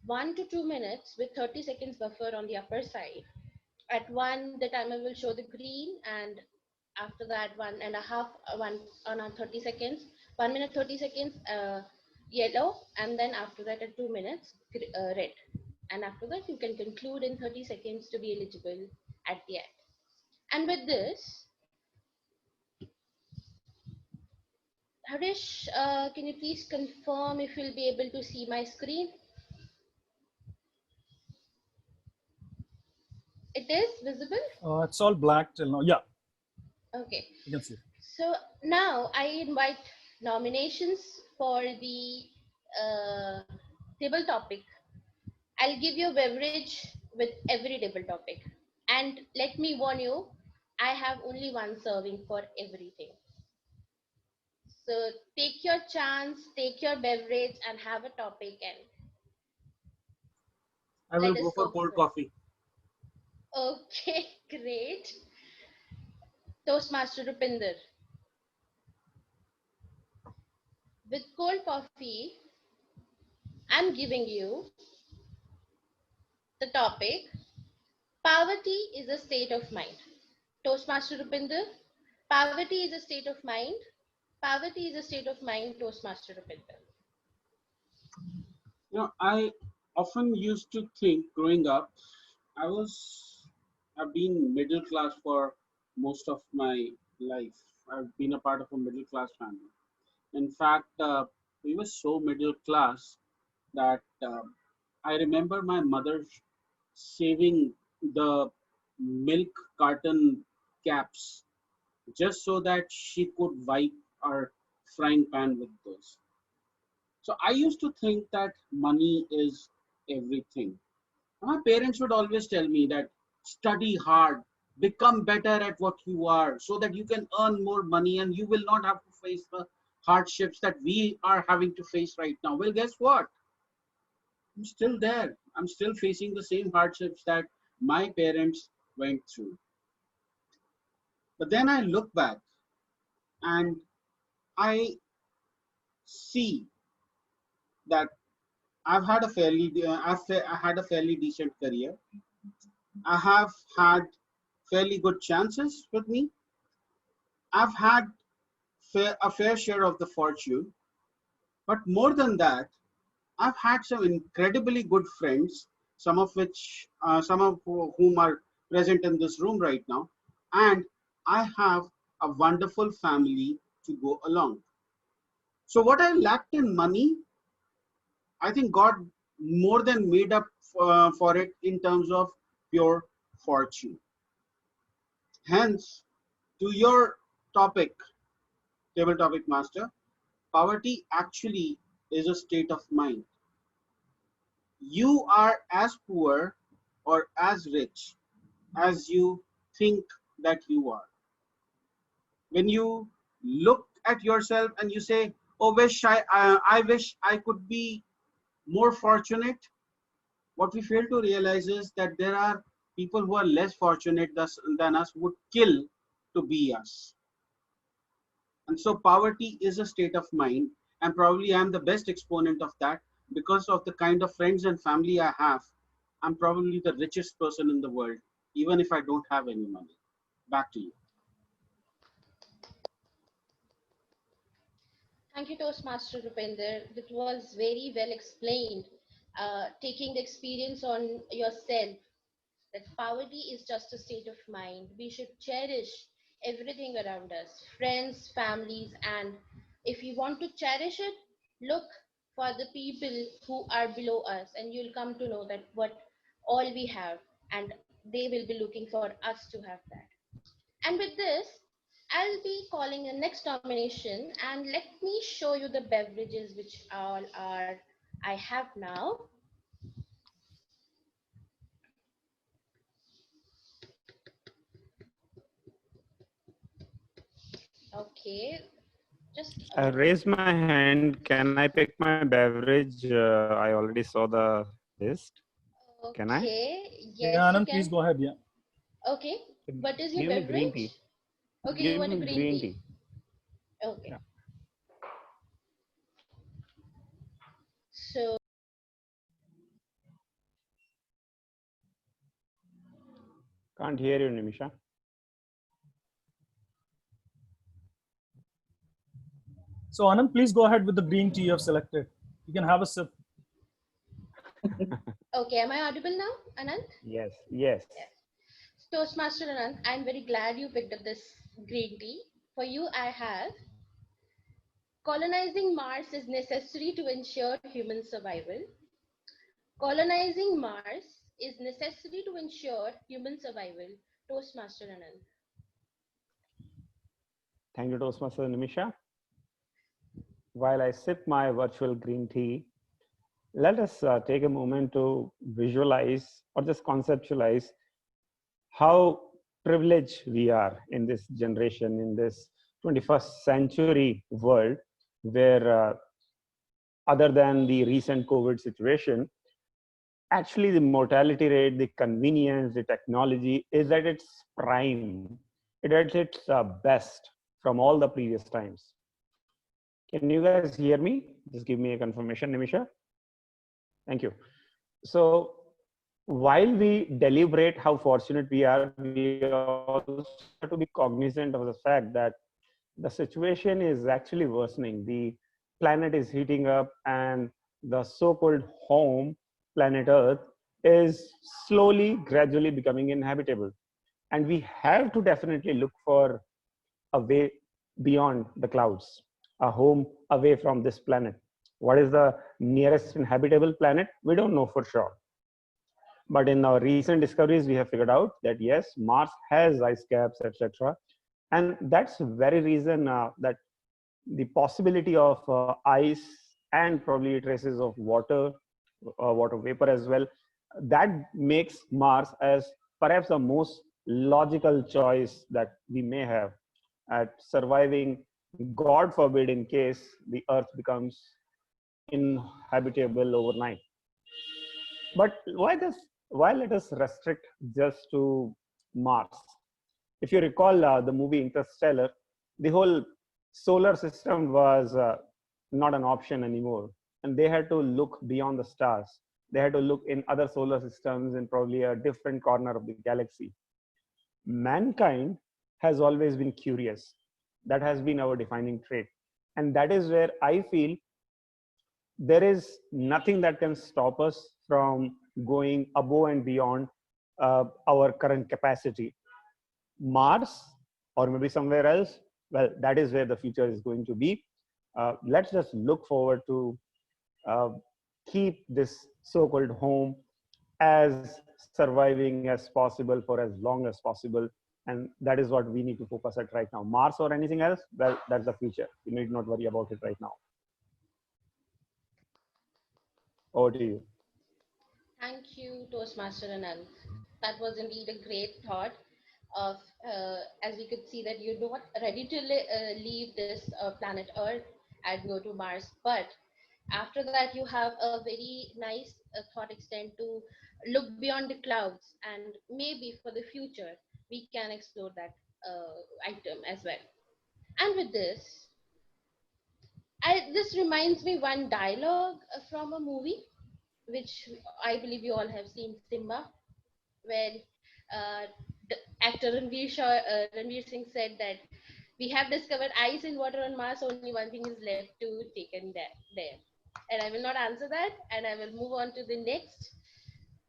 1 to 2 minutes with 30 seconds buffer on the upper side. At 1, the timer will show the green, and after that 1.5, 30 seconds, 1 minute 30 seconds, yellow, and then after that at 2 minutes, red. And after that you can conclude in 30 seconds to be eligible at the end. And with this, Harish, can you please confirm if you'll be able to see my screen? It is visible? It's all black till now. Yeah. Okay. You can see. So now I invite nominations for the table topic. I'll give you a beverage with every table topic. And let me warn you, I have only one serving for everything. So take your chance, take your beverage and have a topic, and I will go for cold coffee. Okay, great. Toastmaster Rupinder. With cold coffee, I'm giving you the topic, poverty is a state of mind. Toastmaster Rupinder, poverty is a state of mind. Poverty is a state of mind, Toastmaster Rupinder. I often used to think growing up, I've been middle class for most of my life. I've been a part of a middle class family. In fact, we were so middle class that I remember my mother saving the milk carton caps just so that she could wipe our frying pan with those. So I used to think that money is everything. My parents would always tell me that study hard, become better at what you are so that you can earn more money and you will not have to face the hardships that we are having to face right now. Well, guess what? I'm still there. I'm still facing the same hardships that my parents went through. But then I look back and I see that I've had a fairly decent career. I have had fairly good chances with me. I've had a fair share of the fortune, but more than that, I've had some incredibly good friends, some of whom are present in this room right now, and I have a wonderful family to go along. So what I lacked in money, I think God more than made up for it in terms of pure fortune. Hence, to your topic, table topic master, poverty actually is a state of mind. You are as poor or as rich as you think that you are. When you look at yourself and you say, I wish I could be more fortunate. What we fail to realize is that there are people who are less fortunate than us would kill to be us. And so poverty is a state of mind, and probably I'm the best exponent of that because of the kind of friends and family I have. I'm probably the richest person in the world, even if I don't have any money. Back to you. Thank you, Toastmaster Rupinder. That was very well explained. Taking the experience on yourself, that poverty is just a state of mind. We should cherish everything around us, friends, families, and if you want to cherish it, look for the people who are below us, and you'll come to know that what all we have, and they will be looking for us to have that. And with this, I'll be calling the next nomination, and let me show you the beverages which all are I have now. Okay, just a I minute. raised my hand. Can I pick my beverage? I already saw the list. Can I? Okay, Yeah, yes, you Anand, please can. go ahead. Yeah. Okay, what is your Give me green beverage? tea. Okay, you Give want a me green green tea. tea. Okay. Yeah. So, Can't hear you, Nimisha. So Anand, please go ahead with the green tea you have selected. You can have a sip. okay, am I audible now, Anand? Yes, yes. Yes. Toastmaster Anand, I'm very glad you picked up this green tea. For you, I have colonizing Mars is necessary to ensure human survival. Colonizing Mars is necessary to ensure human survival. Toastmaster Anand. Thank you, Toastmaster Nimisha. While I sip my virtual green tea, let us take a moment to visualize or just conceptualize how privileged we are in this generation, in this 21st century world, where other than the recent COVID situation, actually the mortality rate, the convenience, the technology is at its prime. It at its best from all the previous times. Can you guys hear me? Just give me a confirmation, Nimisha. Thank you. So while we deliberate how fortunate we are, we also have to be cognizant of the fact that the situation is actually worsening. The planet is heating up, and the so-called home, planet Earth, is slowly, gradually becoming inhabitable. And we have to definitely look for a way beyond the clouds, a home away from this planet. What is the nearest inhabitable planet? We don't know for sure. But in our recent discoveries, we have figured out that yes, Mars has ice caps, etc. And that's the very reason that the possibility of ice and probably traces of water, water vapor as well, that makes Mars as perhaps the most logical choice that we may have at surviving, God forbid, in case the Earth becomes inhabitable overnight. But why let us restrict just to Mars? If you recall the movie Interstellar, the whole solar system was not an option anymore. And they had to look beyond the stars. They had to look in other solar systems in probably a different corner of the galaxy. Mankind has always been curious. That has been our defining trait. And that is where I feel there is nothing that can stop us from going above and beyond our current capacity. Mars, or maybe somewhere else, well, that is where the future is going to be. Let's just look forward to keep this so-called home as surviving as possible for as long as possible. And that is what we need to focus at right now. Mars or anything else, well, that's the future. You need not worry about it right now. Over to you. Thank you, Toastmaster Anand. That was indeed a great thought. Of as we could see that you're not ready to leave this planet Earth, and go to Mars. But after that, you have a very nice thought extent to look beyond the clouds, and maybe for the future, we can explore that item as well. And with this, this reminds me one dialogue from a movie, which I believe you all have seen, Simba, where uh, the actor Ranveer Singh said that we have discovered ice and water on Mars. Only one thing is left to taken there. And I will not answer that, and I will move on to the next.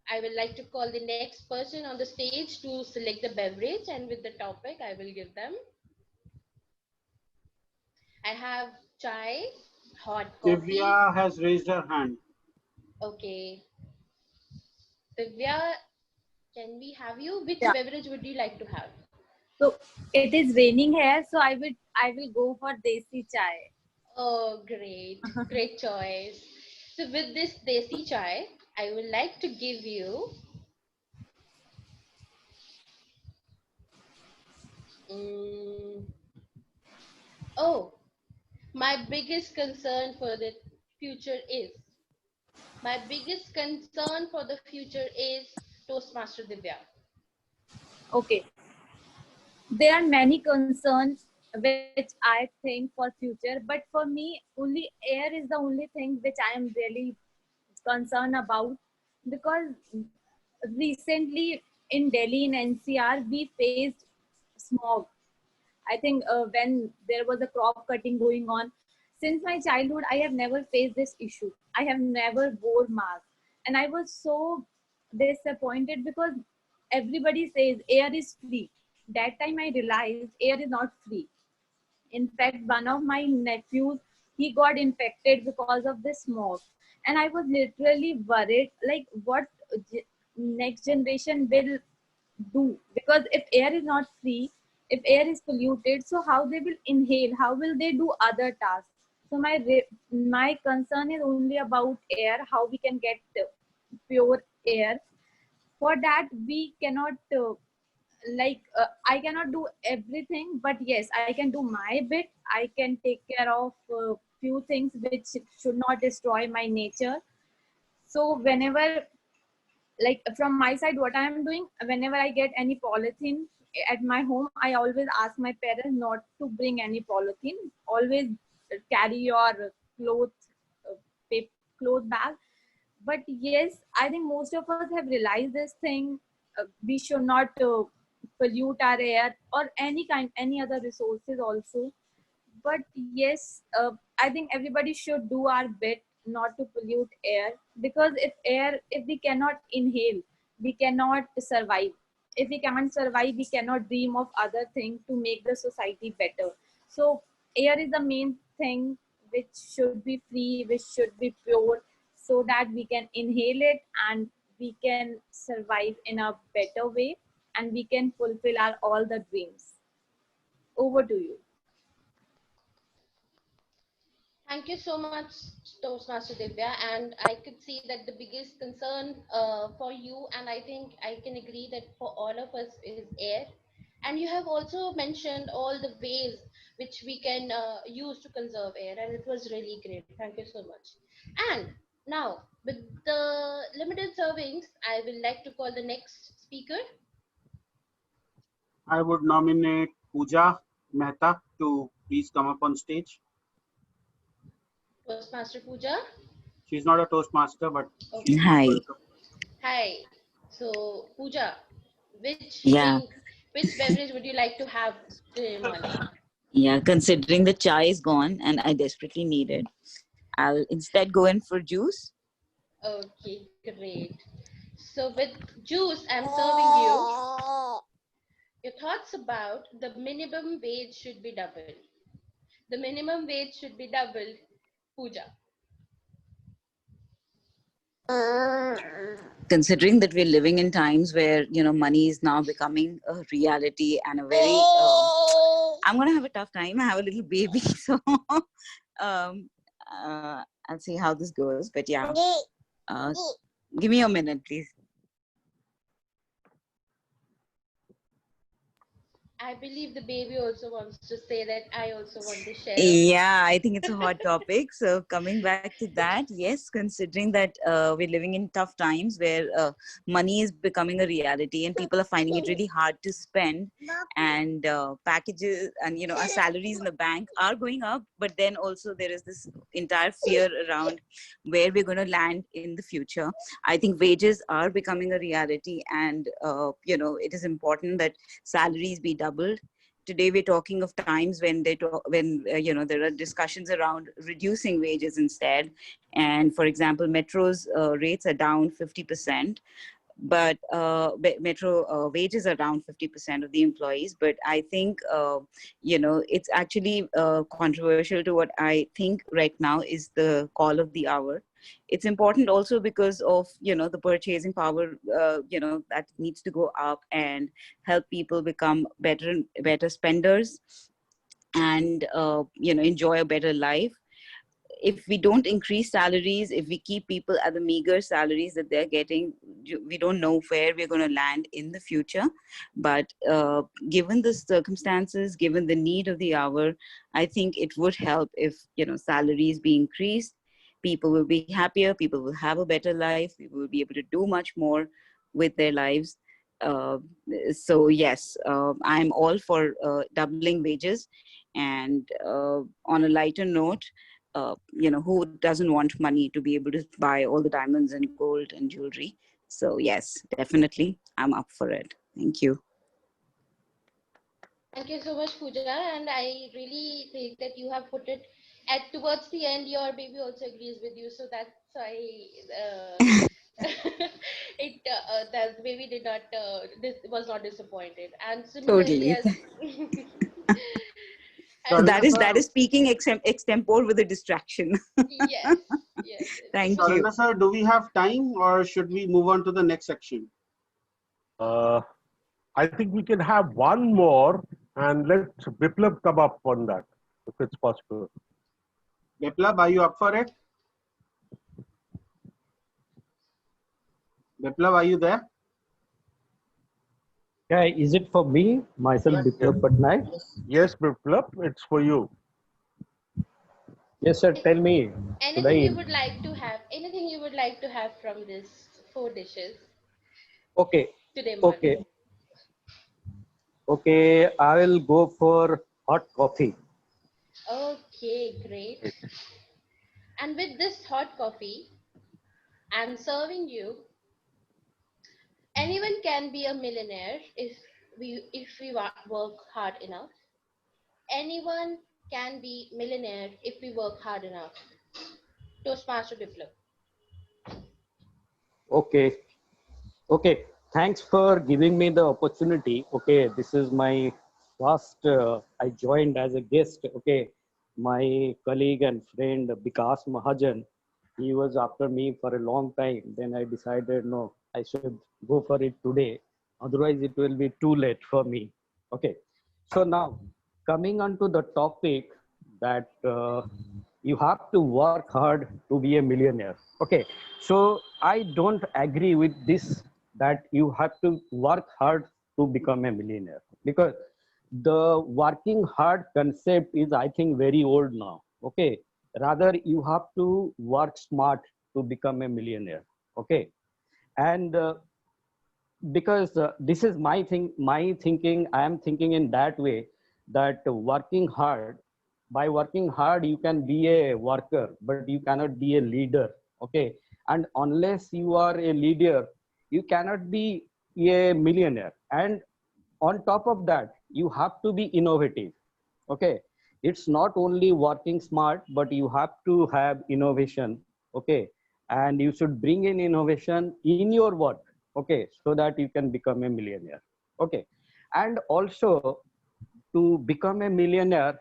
I would like to call the next person on the stage to select the beverage, and with the topic, I will give them. I have chai, hot coffee. Divya has raised her hand. Okay. Divya, can we have you? Which Yeah. beverage would you like to have? So it is raining here, so I will go for desi chai. Oh, great. Great choice. So with this desi chai, I would like to give you oh, my biggest concern for the future is Toastmaster Divya. Okay. There are many concerns which I think for future, but for me, only air is the only thing which I am really concerned about, because recently in Delhi, in NCR, we faced smog. I think when there was a crop cutting going on, since my childhood, I have never faced this issue. I have never wore mask, and I was so disappointed because everybody says air is free. That time I realized air is not free. In fact, one of my nephews, he got infected because of this smoke, and I was literally worried, like what next generation will do, because if air is not free, if air is polluted, so how they will inhale, how will they do other tasks? So my concern is only about air, how we can get pure air. For that we cannot I cannot do everything, but yes, I can do my bit. I can take care of few things which should not destroy my nature. So whenever, like from my side, what I am doing, whenever I get any polythene at my home, I always ask my parents not to bring any polythene. Always carry your clothes, cloth bag. But yes, I think most of us have realized this thing. We should not pollute our air or any other resources also. But yes, I think everybody should do our bit not to pollute air, because if we cannot inhale, we cannot survive. If we can't survive, we cannot dream of other things to make the society better. So air is the main thing which should be free, which should be pure, so that we can inhale it and we can survive in a better way, and we can fulfill our all the dreams. Over to you. Thank you so much, Toastmaster Divya. And I could see that the biggest concern for you, and I think I can agree that for all of us, is air. And you have also mentioned all the ways which we can use to conserve air, and it was really great. Thank you so much. And now, with the limited servings, I will like to call the next speaker. I would nominate Pooja Mehta to please come up on stage. Toastmaster Pooja. She's not a Toastmaster, but Okay. Hi. Hi. So, Pooja, which Yeah. drink, which beverage would you like to have today morning? Yeah, considering the chai is gone and I desperately need it, I'll instead go in for juice. Okay, great. So with juice, I'm serving you. Your thoughts about the minimum wage should be doubled. The minimum wage should be doubled, Pooja. Considering that we're living in times where, you know, money is now becoming a reality and a very, I'm going to have a tough time. I have a little baby, so I'll see how this goes. But yeah, give me a minute, please. I believe the baby also wants to say that I also want to share. Yeah, I think it's a hot topic. So coming back to that, yes, considering that we're living in tough times where money is becoming a reality and people are finding it really hard to spend, and packages and our salaries in the bank are going up, but then also there is this entire fear around where we're going to land in the future. I think wages are becoming a reality, and it is important that salaries be doubled. Today we're talking of times when there are discussions around reducing wages instead, and for example metro's rates are down 50%, but metro wages are around 50% of the employees. But I think it's actually controversial to what I think right now is the call of the hour. It's important also because of the purchasing power that needs to go up and help people become better spenders and enjoy a better life. If we don't increase salaries, if we keep people at the meager salaries that they're getting, we don't know where we're going to land in the future. But given the circumstances, given the need of the hour, I think it would help if salaries be increased. People will be happier, people will have a better life, people will be able to do much more with their lives. So yes, I'm all for doubling wages. And on a lighter note, who doesn't want money to be able to buy all the diamonds and gold and jewelry? So yes, definitely, I'm up for it. Thank you. Thank you so much, Pooja. And I really think that you have put it at towards the end. Your baby also agrees with you, so that's why that the baby did not was not disappointed. And similarly, Totally. as So that is Sir, speaking extempore with a distraction. yes, yes. Thank you. Sharana sir, do we have time or should we move on to the next section? I think we can have one more and let Biplab come up on that, if it's possible. Biplab, are you up for it? Biplab, are you there? Yeah, is it for me, myself, Yes, Biplab Patnaik? Yes, Biplab, it's for you. Yes, sir. Tell me. Anything you would like to have? Anything you would like to have from this 4 dishes Okay. today morning? Okay. Okay. I will go for hot coffee. Okay, great. And with this hot coffee, I'm serving you. Anyone can be a millionaire if we work hard enough. Anyone can be millionaire if we work hard enough. Toastmaster Biplab. Okay. Okay. Thanks for giving me the opportunity. Okay. This is my first, I joined as a guest. Okay. My colleague and friend Vikas Mahajan, he was after me for a long time. Then I decided, no, I should go for it today. Otherwise, it will be too late for me. Okay. So now, coming on to the topic that you have to work hard to be a millionaire. Okay. So I don't agree with this that you have to work hard to become a millionaire, because the working hard concept is, I think, very old now. Okay. Rather, you have to work smart to become a millionaire. Okay. And because this is my thinking, I am thinking in that way that working hard, by working hard, you can be a worker, but you cannot be a leader. Okay. And unless you are a leader, you cannot be a millionaire. And on top of that, you have to be innovative. Okay. It's not only working smart, but you have to have innovation. Okay. And you should bring in innovation in your work. Okay. So that you can become a millionaire. Okay. And also, to become a millionaire,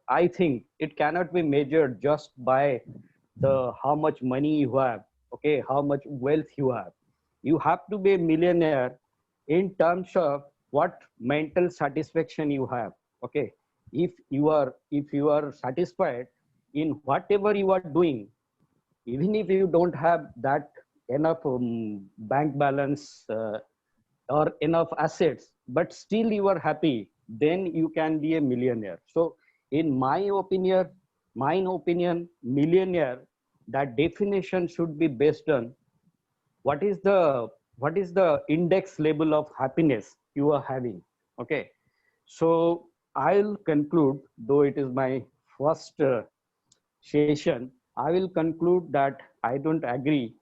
I think it cannot be measured just by how much money you have. Okay. How much wealth you have. You have to be a millionaire in terms of what mental satisfaction you have. Okay. If you are satisfied in whatever you are doing, even if you don't have that enough bank balance or enough assets, but still you are happy, then you can be a millionaire. So in my opinion, millionaire, that definition should be based on what is the index level of happiness you are having. Okay, so I'll conclude, though it is my first session, I will conclude that I don't agree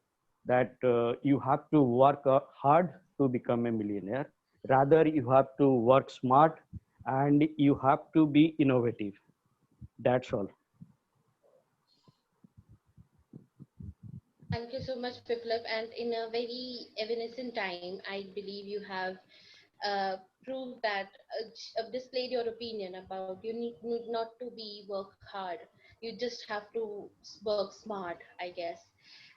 that you have to work hard to become a millionaire. Rather, you have to work smart and you have to be innovative. That's all. Thank you so much, Biplab. And in a very evanescent time, I believe you have proved that, displayed your opinion about you need not to be work hard. You just have to work smart, I guess.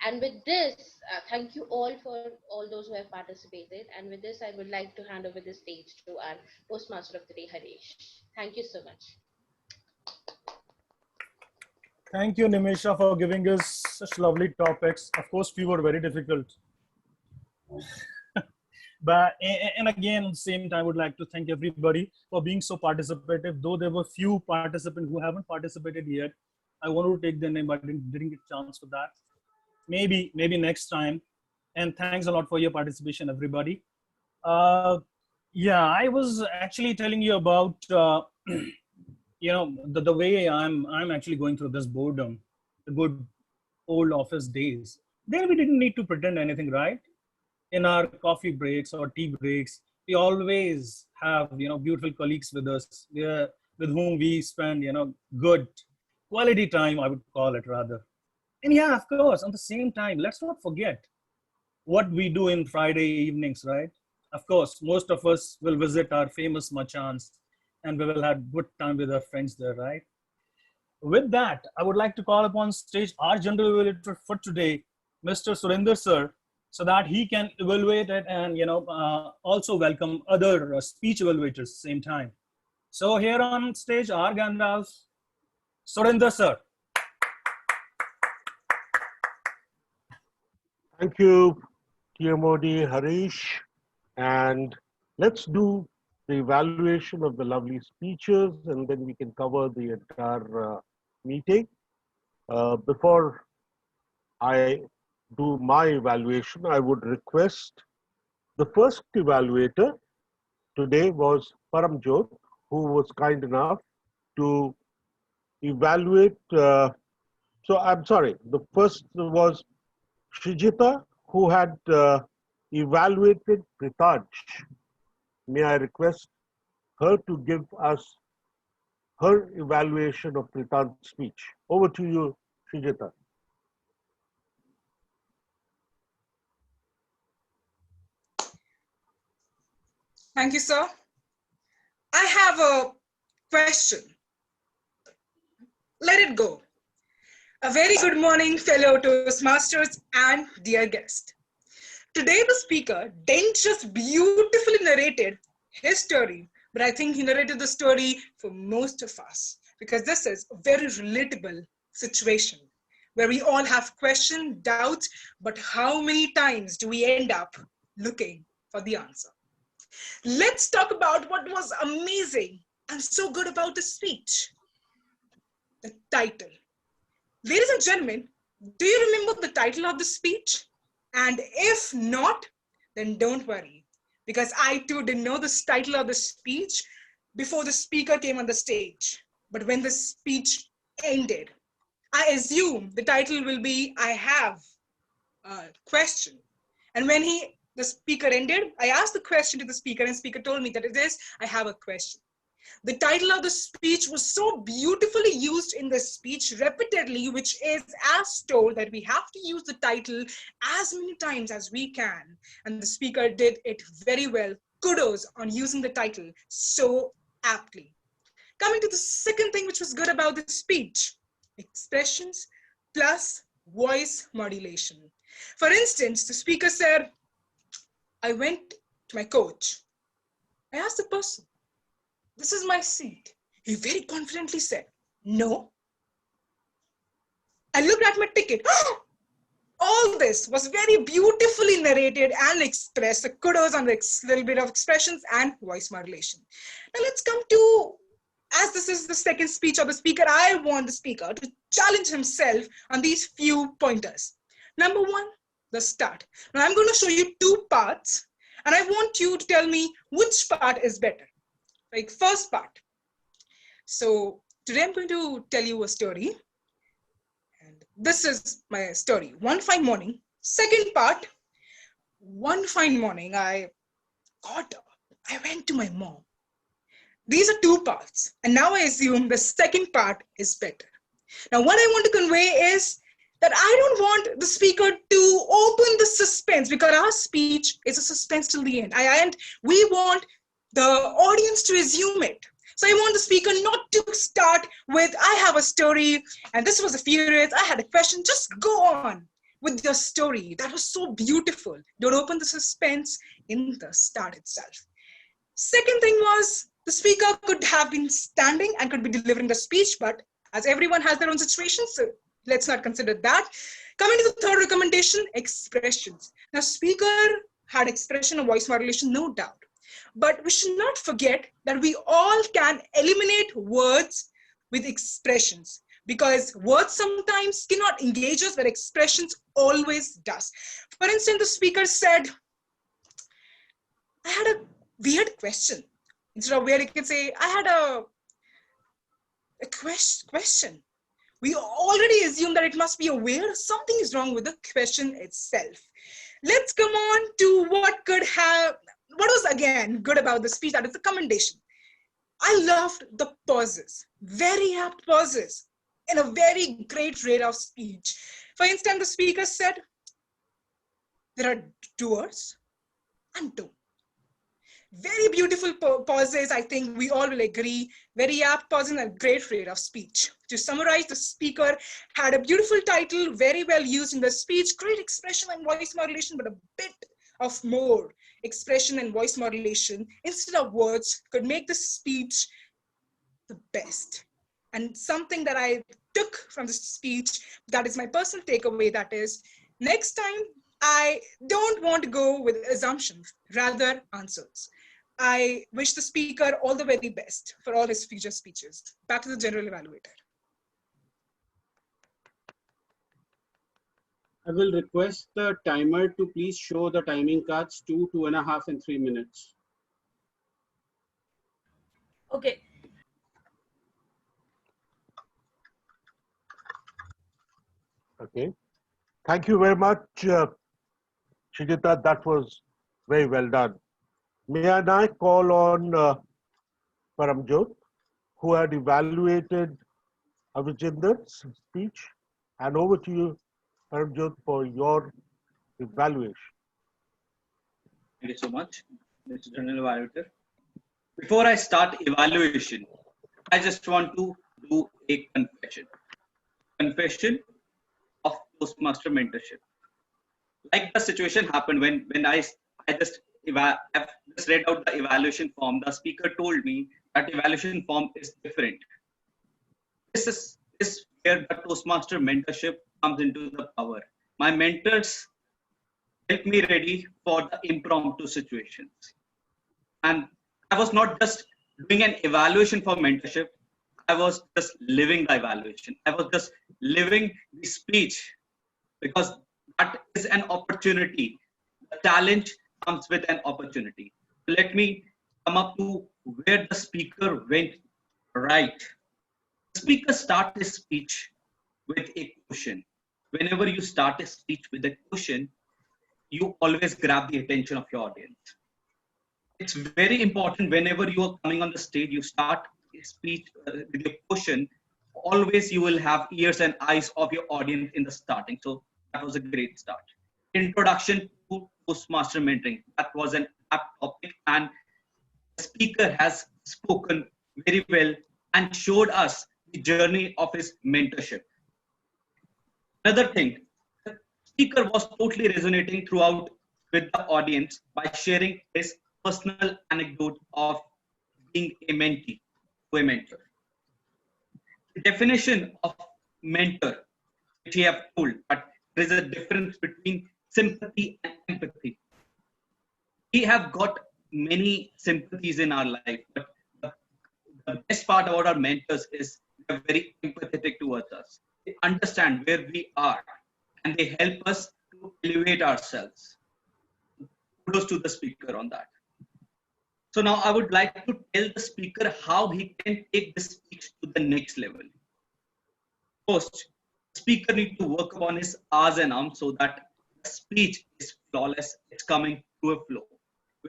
And with this, thank you all for all those who have participated. And with this, I would like to hand over the stage to our Toastmaster of the Day, Harish. Thank you so much. Thank you, Nimisha, for giving us such lovely topics. Of course, few were very difficult. But, and again, at the same time, I would like to thank everybody for being so participative. Though there were few participants who haven't participated yet, I wanted to take their name, but didn't get a chance for that. Maybe next time. And thanks a lot for your participation, everybody. Yeah, I was actually telling you about, you know, the way I'm actually going through this boredom, the good old office days. Then we didn't need to pretend anything, right? In our coffee breaks or tea breaks, we always have, you know, beautiful colleagues with us, with whom we spend, you know, good quality time, I would call it rather. And yeah, of course, at the same time, let's not forget what we do in Friday evenings, right? Of course, most of us will visit our famous machans and we will have good time with our friends there, right? With that, I would like to call upon stage our general evaluator for today, Mr. Surinder sir, so that he can evaluate it and, you know, also welcome other speech evaluators at the same time. So here on stage, our Gandalf, Surinder sir. Thank you, TMOD, Harish. And let's do the evaluation of the lovely speeches, and then we can cover the entire meeting. Before I do my evaluation, I would request the first evaluator today was Paramjot, who was kind enough to evaluate. So I'm sorry, the first was Shrijita, who had evaluated Pritaj. May I request her to give us her evaluation of Pritaj's speech. Over to you, Shrijita. Thank you, sir. I have a question. Let it go. A very good morning, fellow Toastmasters and dear guest. Today, the speaker didn't just beautifully narrated his story, but I think he narrated the story for most of us, because this is a very relatable situation where we all have questions, doubts, but how many times do we end up looking for the answer? Let's talk about what was amazing and so good about the speech. The title. Ladies and gentlemen, do you remember the title of the speech? And if not, then don't worry, because I too didn't know the title of the speech before the speaker came on the stage. But when the speech ended, I assume the title will be, I have a question. And when the speaker ended, I asked the question to the speaker, and the speaker told me that it is, I have a question. The title of the speech was so beautifully used in the speech repeatedly, which is as told that we have to use the title as many times as we can. And the speaker did it very well. Kudos on using the title so aptly. Coming to the second thing which was good about the speech, expressions plus voice modulation. For instance, the speaker said, I went to my coach. I asked the person, this is my seat. He very confidently said, no. I looked at my ticket. all this was very beautifully narrated and expressed. So kudos on the little bit of expressions and voice modulation. Now let's come to, as this is the second speech of the speaker, I want the speaker to challenge himself on these few pointers. Number one, the start. Now I'm going to show you two parts, and I want you to tell me which part is better. Like first part. So today I'm going to tell you a story. And this is my story. One fine morning. Second part. One fine morning, I got up. I went to my mom. These are two parts. And now I assume the second part is better. Now what I want to convey is that I don't want the speaker to open the suspense, because our speech is a suspense till the end. And we want the audience to assume it. So I want the speaker not to start with, I have a story, and this was a furious, I had a question. Just go on with your story. That was so beautiful. Don't open the suspense in the start itself. Second thing was, the speaker could have been standing and could be delivering the speech, but as everyone has their own situation, so let's not consider that. Coming to the third recommendation, expressions. Now, speaker had expression and voice modulation, no doubt. But we should not forget that we all can eliminate words with expressions, because words sometimes cannot engage us, but expressions always does. For instance, the speaker said, I had a weird question. Instead of weird, you can say, I had a question. We already assume that it must be a weird, something is wrong with the question itself. Let's come on to what was again good about the speech, that is the commendation. I loved the pauses, very apt pauses, in a very great rate of speech. For instance, the speaker said, there are doers and don't. Very beautiful pauses, I think we all will agree. Very apt pauses and a great rate of speech. To summarize, the speaker had a beautiful title, very well used in the speech, great expression and voice modulation, but a bit of more expression and voice modulation instead of words could make the speech the best. And something that I took from the speech, that is my personal takeaway, that is, next time I don't want to go with assumptions, rather answers. I wish the speaker all the very best for all his future speeches. Back to the general evaluator. I will request the timer to please show the timing cards 2, 2.5, and 3 minutes. Okay. Okay. Thank you very much, Shijita. That was very well done. May I now call on Paramjot, who had evaluated Avijinder's speech, and over to you, Paramjot, for your evaluation. Thank you so much, Mr. General Evaluator. Before I start evaluation, I just want to do a confession. Confession of Toastmaster mentorship. Like the situation happened when I just read out the evaluation form. The speaker told me that evaluation form is different. This is where the Toastmaster mentorship comes into the power. My mentors help me ready for the impromptu situations. And I was not just doing an evaluation for mentorship, I was just living the evaluation. I was just living the speech, because that is an opportunity. The challenge comes with an opportunity. Let me come up to where the speaker went right. The speaker starts his speech with a question. Whenever you start a speech with a question, you always grab the attention of your audience. It's very important whenever you are coming on the stage, you start a speech with a question. Always you will have ears and eyes of your audience in the starting. So that was a great start. Introduction to Toastmaster mentoring. That was an apt topic, and the speaker has spoken very well and showed us the journey of his mentorship. Another thing, the speaker was totally resonating throughout with the audience by sharing his personal anecdote of being a mentee to a mentor. The definition of mentor, which he have told, but there is a difference between sympathy and empathy. We have got many sympathies in our life, but the best part about our mentors is they're very empathetic towards us. They understand where we are and they help us to elevate ourselves. Kudos to the speaker on that. So now I would like to tell the speaker how he can take this speech to the next level. First, the speaker needs to work upon his R's and Ms so that the speech is flawless. It's coming through a flow.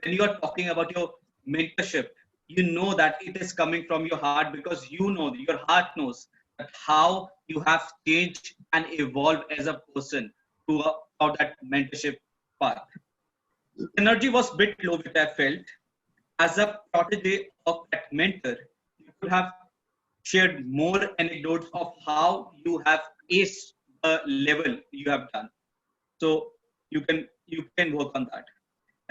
When you are talking about your mentorship, you know that it is coming from your heart because you know, your heart knows that how you have changed and evolved as a person throughout that mentorship path. The energy was a bit low, which I felt. As a protege of that mentor, you could have shared more anecdotes of how you have aced the level you have done. So you can work on that.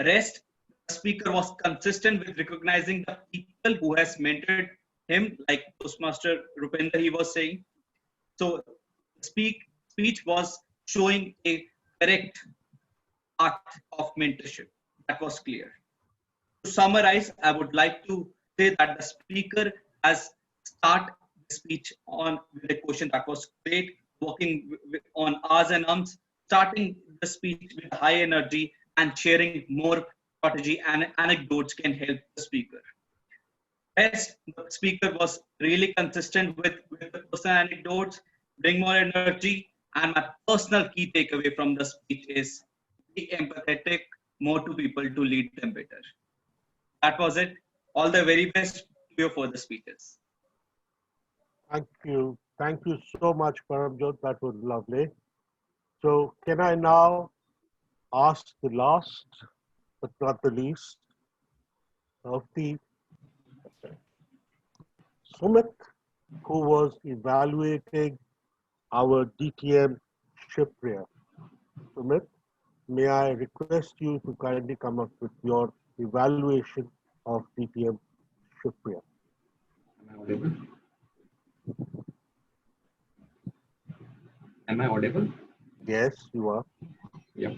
Rest, the speaker was consistent with recognizing the people who has mentored him, like Toastmaster Rupinder he was saying. So speech was showing a correct art of mentorship. That was clear. To summarize, I would like to say that the speaker has started the speech on with a question that was great, working on R's and Ms, starting the speech with high energy and sharing more strategy and anecdotes can help the speaker. Yes, the speaker was really consistent with the personal anecdotes, bring more energy, and my personal key takeaway from the speech is be empathetic more to people to lead them better. That was it. All the very best to your further speeches. Thank you. Thank you so much, Paramjot. That was lovely. So can I now ask the last, but not the least, of the Sumit, who was evaluating our DTM Shipriya. Sumit, may I request you to kindly come up with your evaluation of DTM Shipriya. Am I audible? Yes, you are. Yeah.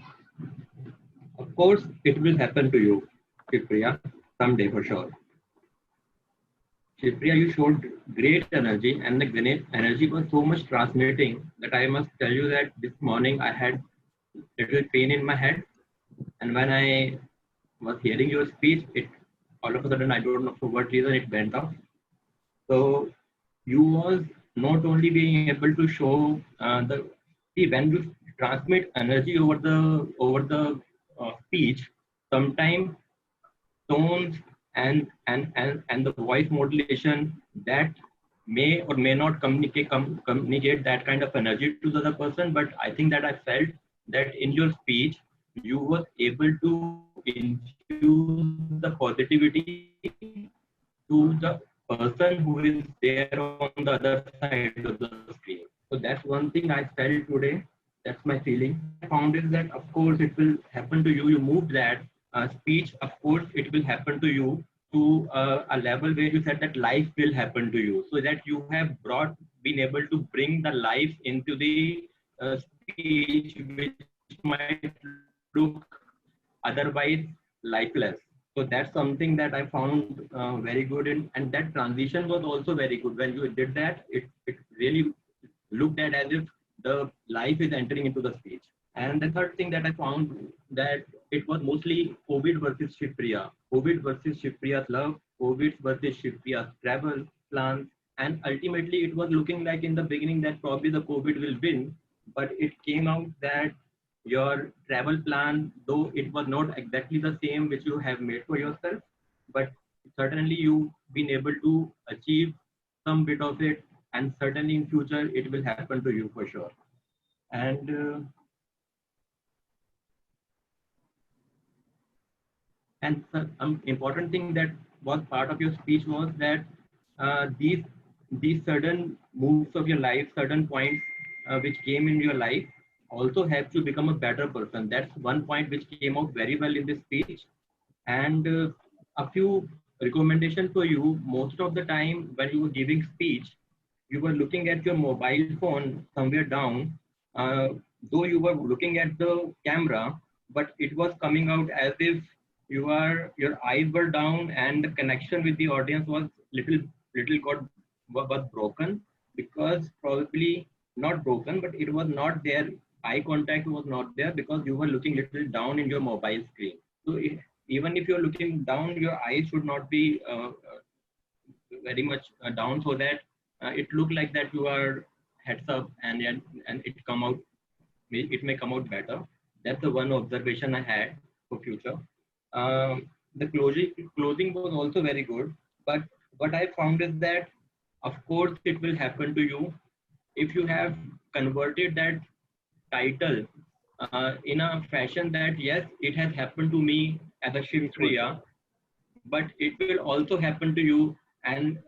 Of course, it will happen to you, Shipriya, someday for sure. Shipriya, you showed great energy, and the energy was so much transmitting that I must tell you that this morning I had little pain in my head, and when I was hearing your speech, it all of a sudden, I don't know for what reason, it went off. So you was not only being able to show when you transmit energy over the speech, sometimes tones and the voice modulation that may or may not communicate that kind of energy to the other person. But I think that I felt that in your speech, you were able to infuse the positivity to the person who is there on the other side of the screen. So that's one thing I felt today. That's my feeling. I found is that, of course, it will happen to you. You moved that speech. Of course, it will happen to you to a level where you said that life will happen to you. So that you have been able to bring the life into the speech, which might look otherwise lifeless. So that's something that I found very good in, and that transition was also very good. When you did that, it really looked at as if the life is entering into the speech. And the third thing that I found that it was mostly COVID versus Shipriya, COVID versus Shipriya's love, COVID versus Shipriya's travel plans, and ultimately it was looking like in the beginning that probably the COVID will win, but it came out that your travel plan, though it was not exactly the same which you have made for yourself, but certainly you've been able to achieve some bit of it, and certainly in future it will happen to you for sure. And some important thing that was part of your speech was that these certain moves of your life, certain points which came in your life, also helps you become a better person. That's one point which came out very well in this speech. And a few recommendations for you. Most of the time when you were giving speech, you were looking at your mobile phone somewhere down though you were looking at the camera, but it was coming out as if your eyes were down and the connection with the audience was was broken, because probably not broken, but it was not there. Eye contact was not there because you were looking little down in your mobile screen. So even if you're looking down, your eyes should not be very much down, so that it look like that you are heads up, and it may come out better. That's the one observation I had for future. The closing was also very good, but what I found is that, of course, it will happen to you if you have converted that title in a fashion that, yes, it has happened to me as a Shivpriya, but it will also happen to you, and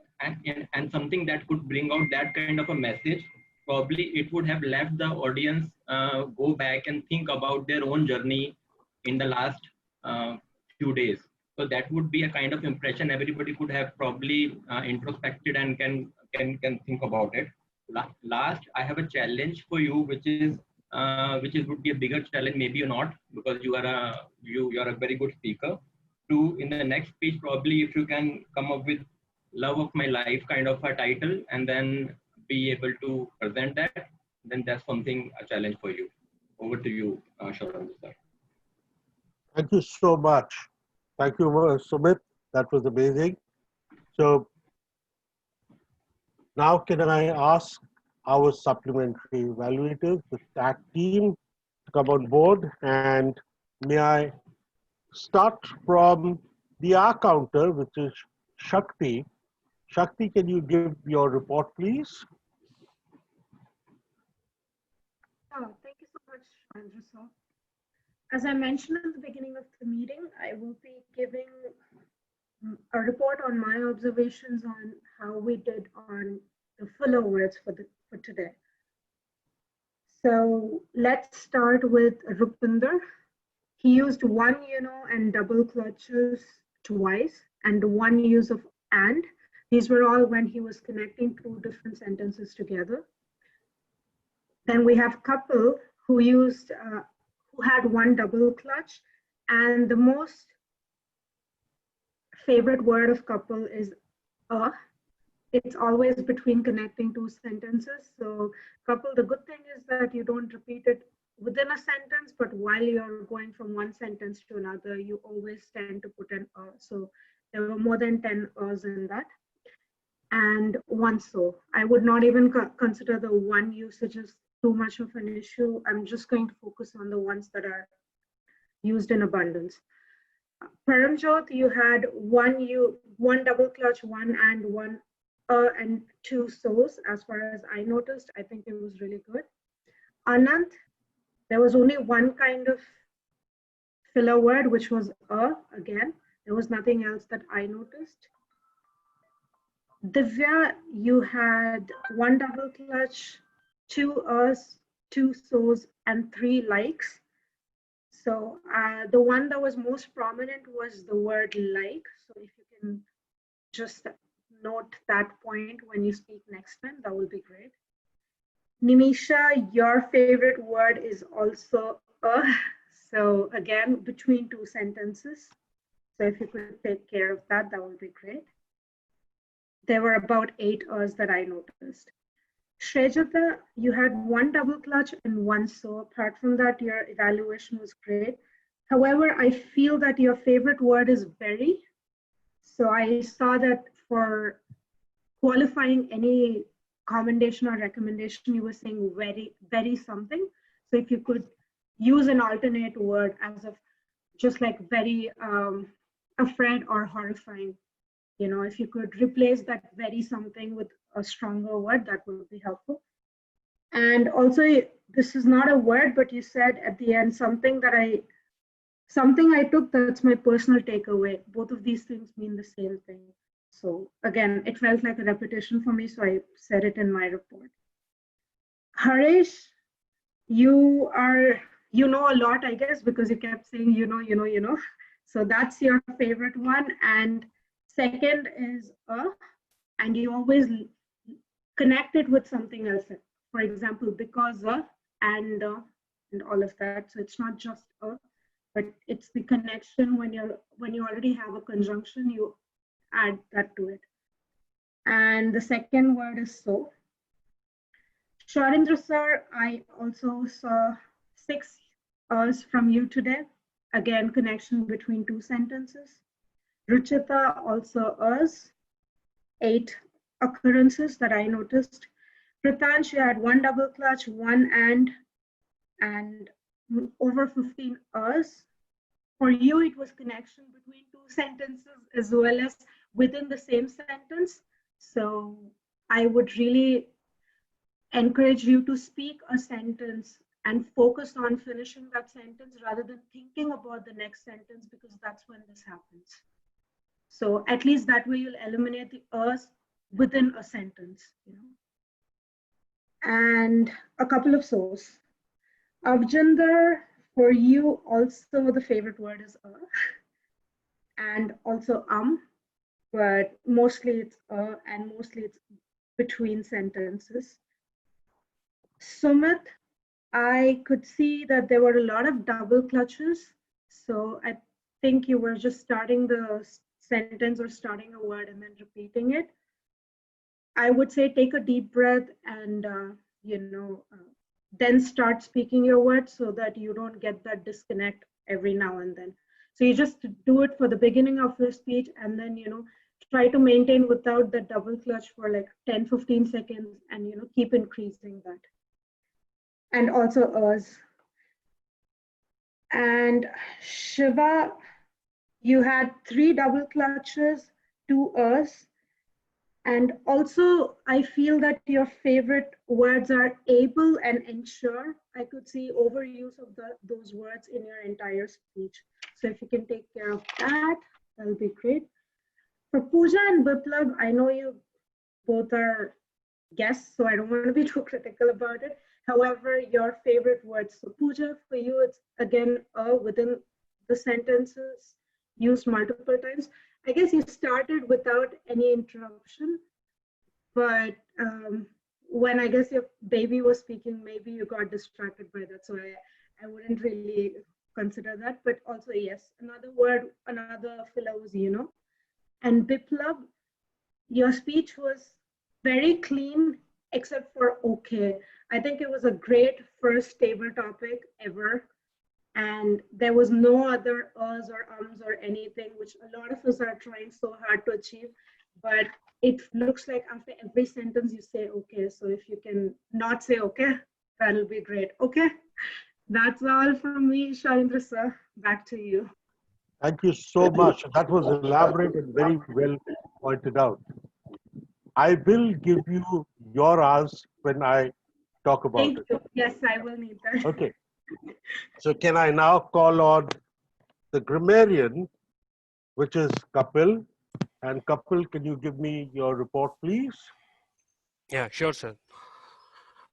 something that could bring out that kind of a message. Probably it would have left the audience go back and think about their own journey in the last few days. So that would be a kind of impression everybody could have probably introspected and can think about it. Last, I have a challenge for you, which would be a bigger challenge, maybe or not, because you are a very good speaker. In the next speech, probably if you can come up with love of my life kind of a title and then be able to present that, then that's something, a challenge for you. Over to you, Shaurendra sir. Thank you so much. Thank you, Sumit. That was amazing. So now can I ask our supplementary evaluators, the STAT team, to come on board, and may I start from the R counter, which is Shakti. Shakti, can you give your report, please? Thank you so much, Andrew sir. As I mentioned at the beginning of the meeting, I will be giving a report on my observations on how we did on the filler words for today. So let's start with Rupinder. He used one and double clutches twice, and one use of and. These were all when he was connecting two different sentences together. Then we have Kapil, who had one double clutch, and the most favorite word of Kapil is a. It's always between connecting two sentences. So Kapil, the good thing is that you don't repeat it within a sentence, but while you're going from one sentence to another, you always tend to put an a. So there were more than 10 a's in that. And one so. I would not even consider the one usage as too much of an issue. I'm just going to focus on the ones that are used in abundance. Paramjot, you had one double clutch, one and one and two so's. As far as I noticed, I think it was really good. Anant, there was only one kind of filler word, which was again. There was nothing else that I noticed. Divya, you had one double clutch, two us, two so's, and three likes. So the one that was most prominent was the word like. So if you can just note that point when you speak next time, that will be great. Nimisha, your favorite word is also a. So again, between two sentences. So if you could take care of that, that would be great. There were about 8 R's that I noticed. Shrejata, you had one double clutch and one so. Apart from that, your evaluation was great. However, I feel that your favorite word is very. So I saw that for qualifying any commendation or recommendation, you were saying very something. So if you could use an alternate word as of just like very afraid or horrifying. If you could replace that very something with a stronger word, that would be helpful. And also, this is not a word, but you said at the end something I took that's my personal takeaway. Both of these things mean the same thing. So again, it felt like a repetition for me, so I said it in my report. Harish, you know a lot, I guess, because you kept saying, So that's your favorite one. And second is and you always connect it with something else. For example, because and and all of that. So it's not just a, but it's the connection when you already have a conjunction, you add that to it. And the second word is so. Sharindra sir, I also saw 6 R's from you today. Again, connection between 2 sentences. Ruchita also R's, 8 occurrences that I noticed. Pritansh, you had 1 double clutch, 1 and over 15 R's. For you, it was connection between 2 sentences as well as within the same sentence. So I would really encourage you to speak a sentence and focus on finishing that sentence rather than thinking about the next sentence, because that's when this happens. So at least that way you'll eliminate the us within a sentence, you know. And a couple of so's. Avjinder, for you also the favorite word is and also but mostly it's and mostly it's between sentences. Sumit, I could see that there were a lot of double clutches. So I think you were just starting the sentence or starting a word and then repeating it. I would say take a deep breath and, then start speaking your words so that you don't get that disconnect every now and then. So you just do it for the beginning of your speech and then, try to maintain without the double clutch for like 10, 15 seconds and, keep increasing that. And also us. And Shiva, you had 3 double clutches, 2 us. And also, I feel that your favorite words are able and ensure. I could see overuse of those words in your entire speech. So if you can take care of that, that'll be great. For Pooja and Biplab, I know you both are guests, so I don't want to be too critical about it. However, your favorite words. So Pooja, for you, it's again within the sentences used multiple times. I guess you started without any interruption, but when I guess your baby was speaking, maybe you got distracted by that. So I wouldn't really consider that, but also yes, another word, another filler was, And Biplab, your speech was very clean, except for okay. I think it was a great first table topic ever. And there was no other us or ums or anything, which a lot of us are trying so hard to achieve. But it looks like after every sentence you say okay. So if you can not say okay, that'll be great. Okay, that's all from me, Sharindra sir. Back to you. Thank you so much. That was elaborate and very well pointed out. I will give you your hours when I talk about Thank it. you. Yes, I will need that. Okay. So can I now call on the grammarian, which is Kapil. And Kapil, can you give me your report, please? Yeah, sure, sir.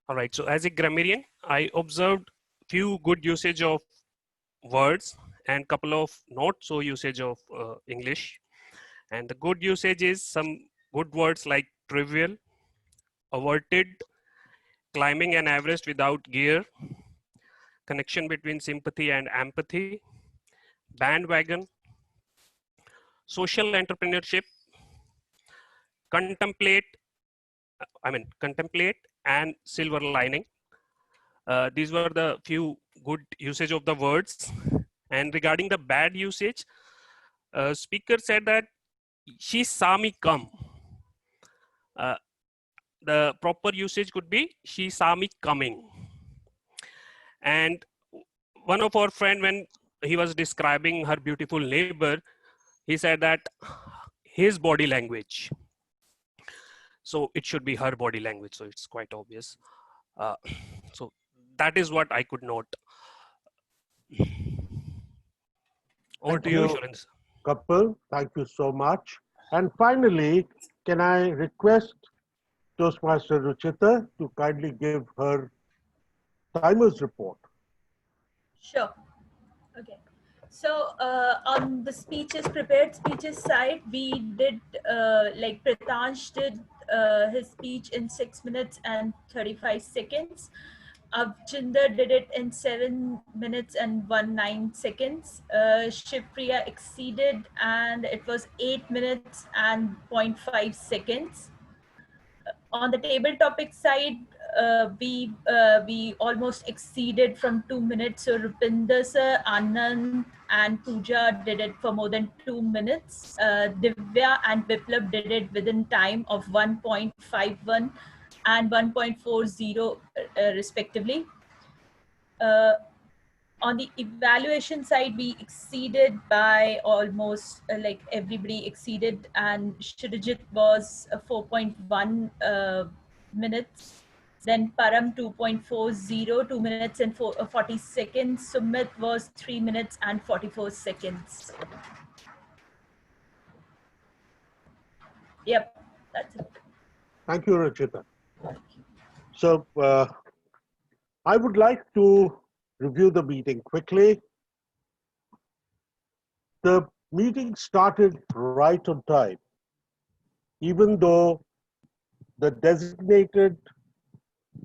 All right. So as a grammarian, I observed few good usage of words and couple of not so usage of English. And the good usage is some good words like trivial, averted, climbing an Everest without gear, connection between sympathy and empathy, bandwagon, social entrepreneurship, contemplate and silver lining. These were the few good usage of the words. And regarding the bad usage, speaker said that she saw me come. The proper usage could be she saw me coming. And one of our friend, when he was describing her beautiful neighbor, he said that his body language. So it should be her body language. So it's quite obvious. So that is what I could note. Over to you, Sharindra. Kapil, thank you so much. And finally, can I request Toastmaster Ruchita to kindly give her timer's report? Sure. Okay. So on the prepared speeches side, we did, like Pritansh did his speech in 6 minutes and 35 seconds. Avjinder did it in 7 minutes and 19 seconds. Shivpriya exceeded and it was 8 minutes and 0.5 seconds. On the table topic side, we almost exceeded from 2 minutes. So Rupinder sir, Anand and Pooja did it for more than 2 minutes. Divya and Biplav did it within time of 1.51 and 1.40 respectively. On the evaluation side, we exceeded by almost like everybody exceeded, and Shrijit was 4.1 minutes. Then Param 2.40, 2 minutes and 40 seconds. Sumit was 3 minutes and 44 seconds. Yep, that's it. Thank you, Rachita. So I would like to review the meeting quickly. The meeting started right on time, even though the designated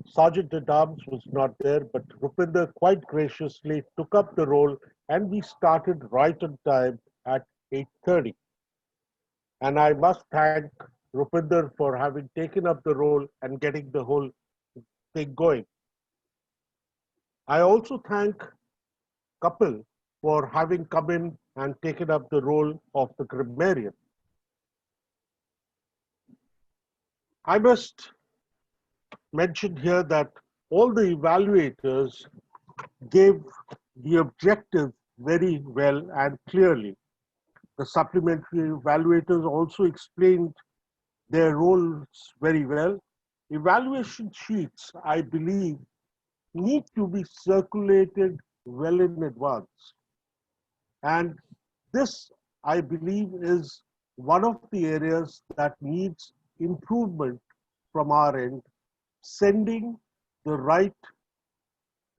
Sergeant at Arms was not there, but Rupinder quite graciously took up the role and we started right on time at 8:30. And I must thank Rupinder for having taken up the role and getting the whole thing going. I also thank Kapil for having come in and taken up the role of the grammarian. I must mention here that all the evaluators gave the objective very well and clearly. The supplementary evaluators also explained their roles very well. Evaluation sheets, I believe, need to be circulated well in advance. And this, I believe, is one of the areas that needs improvement from our end, sending the right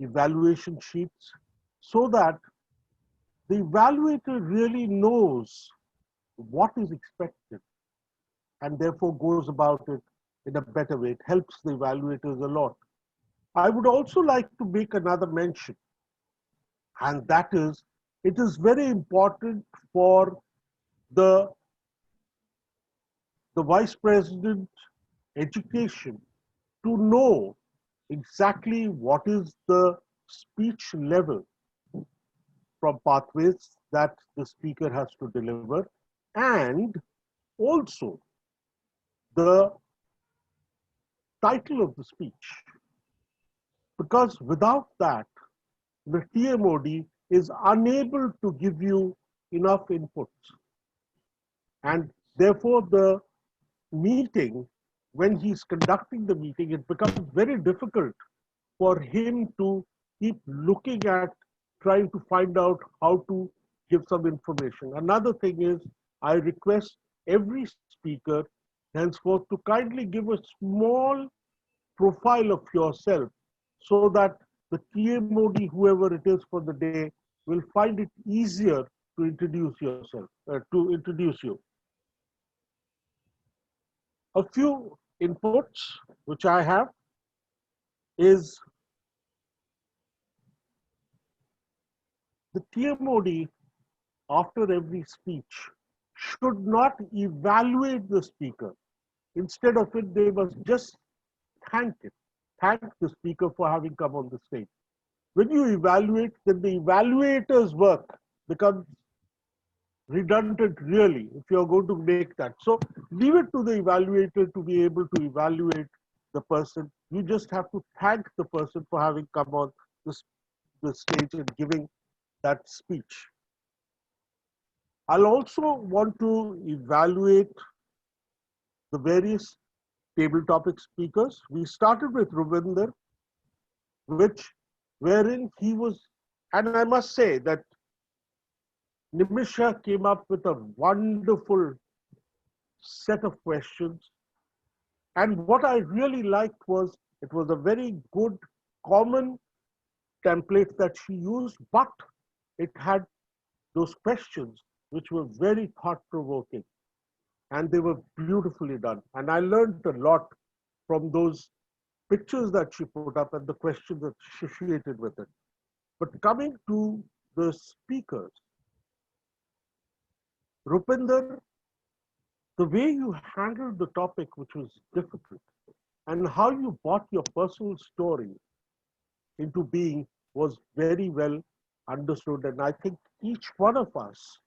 evaluation sheets so that the evaluator really knows what is expected and therefore goes about it in a better way. It helps the evaluators a lot. I would also like to make another mention, and that is, it is very important for the Vice President Education to know exactly what is the speech level from pathways that the speaker has to deliver, and also the title of the speech. Because without that, the TMOD is unable to give you enough inputs. And therefore, the meeting, when he's conducting the meeting, it becomes very difficult for him to keep looking at trying to find out how to give some information. Another thing is, I request every speaker henceforth to kindly give a small profile of yourself so that the TMOD, whoever it is for the day, will find it easier to introduce yourself, to introduce you. A few inputs which I have is the TMOD after every speech should not evaluate the speaker. Instead of it, they must just thank the speaker for having come on the stage. When you evaluate, then the evaluator's work becomes redundant really if you're going to make that. So leave it to the evaluator to be able to evaluate the person. You just have to thank the person for having come on the stage and giving that speech. I'll also want to evaluate the various table topic speakers. We started with Rupinder, wherein he was, and I must say that Nimisha came up with a wonderful set of questions. And what I really liked was, it was a very good common template that she used, but it had those questions which were very thought-provoking. And they were beautifully done. And I learned a lot from those pictures that she put up and the questions associated with it. But coming to the speakers, Rupinder, the way you handled the topic, which was difficult, and how you brought your personal story into being was very well understood. And I think each one of us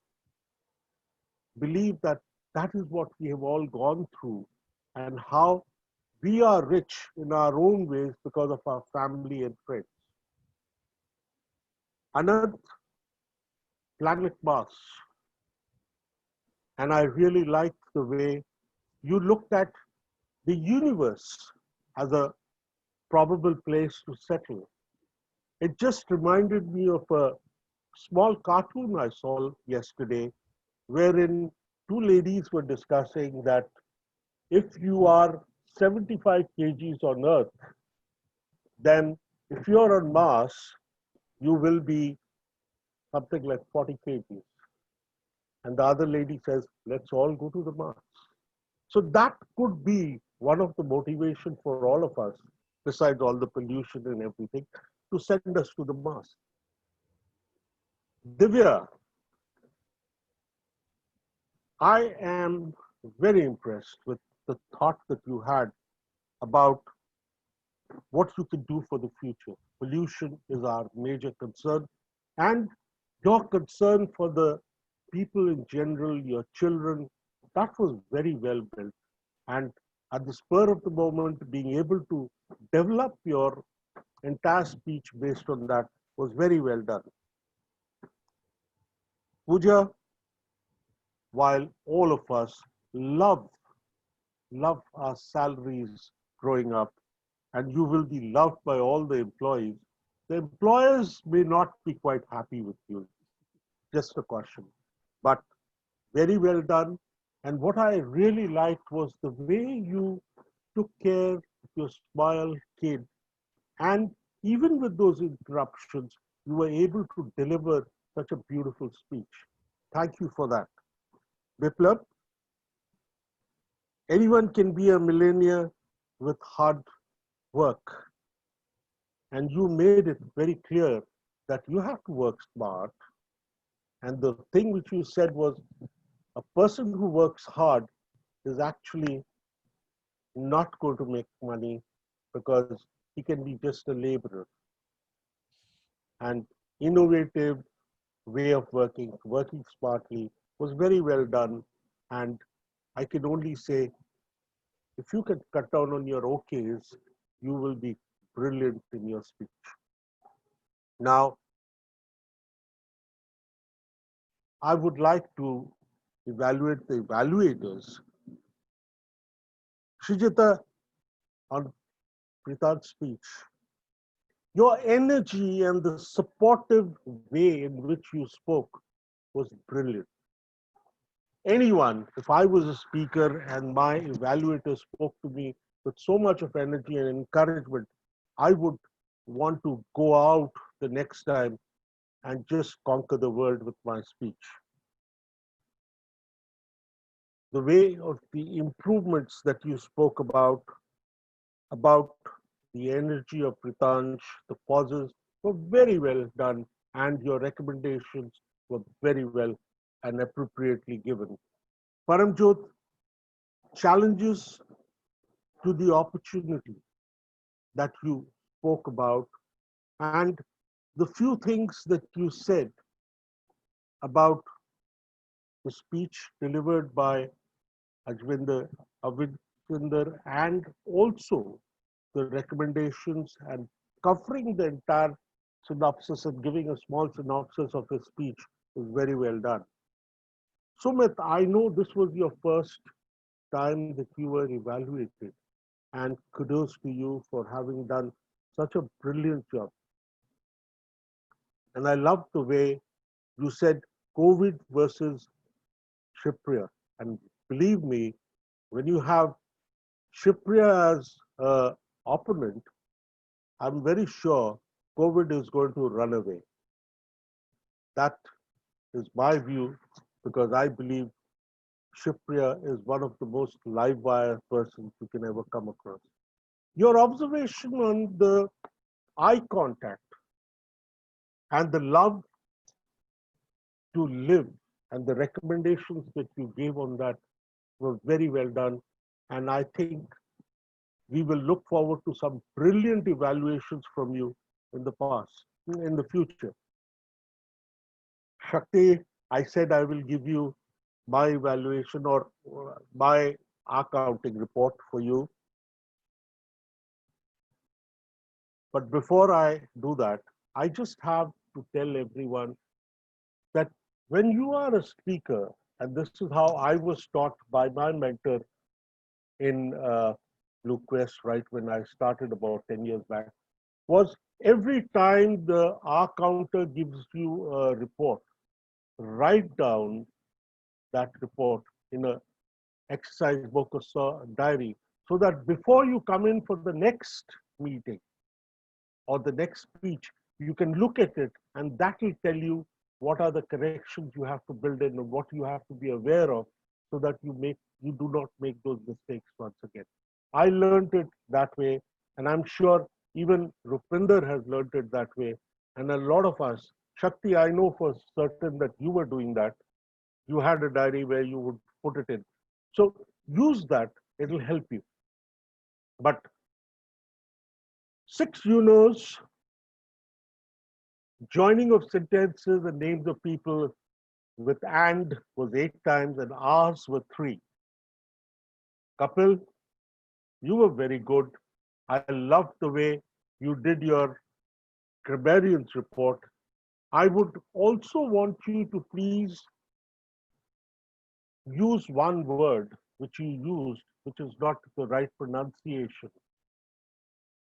believe that that is what we have all gone through and how we are rich in our own ways because of our family and friends. Anand, Planet Mars. And I really like the way you looked at the universe as a probable place to settle. It just reminded me of a small cartoon I saw yesterday, wherein two ladies were discussing that if you are 75 kgs on Earth, then if you're on Mars, you will be something like 40 kgs. And the other lady says, let's all go to the Mars. So that could be one of the motivation for all of us, besides all the pollution and everything, to send us to the Mars. Divya, I am very impressed with the thought that you had about what you can do for the future. Pollution is our major concern, and your concern for the people in general, your children, that was very well built. And at the spur of the moment, being able to develop your entire speech based on that was very well done. Pooja, while all of us love our salaries growing up, and you will be loved by all the employees, the employers may not be quite happy with you. Just a caution. But very well done. And what I really liked was the way you took care of your small kid. And even with those interruptions, you were able to deliver such a beautiful speech. Thank you for that. Biplab, anyone can be a millionaire with hard work. And you made it very clear that you have to work smart. And the thing which you said was a person who works hard is actually not going to make money because he can be just a laborer. And innovative way of working smartly was very well done. And I can only say, if you can cut down on your OKs, you will be brilliant in your speech. Now, I would like to evaluate the evaluators. Srijata, on Prithan's speech, your energy and the supportive way in which you spoke was brilliant. Anyone, if I was a speaker and my evaluator spoke to me with so much of energy and encouragement, I would want to go out the next time and just conquer the world with my speech. The way of the improvements that you spoke about the energy of Prithansh, the pauses were very well done, and your recommendations were very well and appropriately given. Paramjot, challenges to the opportunity that you spoke about, and the few things that you said about the speech delivered by Avinder, and also the recommendations and covering the entire synopsis and giving a small synopsis of his speech was very well done. Sumit, I know this was your first time that you were evaluated, and kudos to you for having done such a brilliant job. And I love the way you said COVID versus Shipriya. And believe me, when you have Shipriya as an opponent, I'm very sure COVID is going to run away. That is my view, because I believe Shipriya is one of the most live wire persons you can ever come across. Your observation on the eye contact and the love to live and the recommendations that you gave on that were very well done. And I think we will look forward to some brilliant evaluations from you in the future. Shakti, I said I will give you my evaluation or my accounting report for you. But before I do that, I just have to tell everyone that when you are a speaker, and this is how I was taught by my mentor in Blue Quest, right when I started about 10 years back, was every time the R counter gives you a report, write down that report in a exercise book or diary, so that before you come in for the next meeting or the next speech, you can look at it, and that will tell you what are the corrections you have to build in and what you have to be aware of, so that you do not make those mistakes once again. I learned it that way, and I'm sure even Rupinder has learned it that way. And a lot of us, Shakti, I know for certain that you were doing that. You had a diary where you would put it in. So use that, it'll help you. But 6 UNOs, joining of sentences and names of people with and was 8 times and ours were 3. Kapil, you were very good. I loved the way you did your grammarians report. I would also want you to please use one word which you used, which is not the right pronunciation.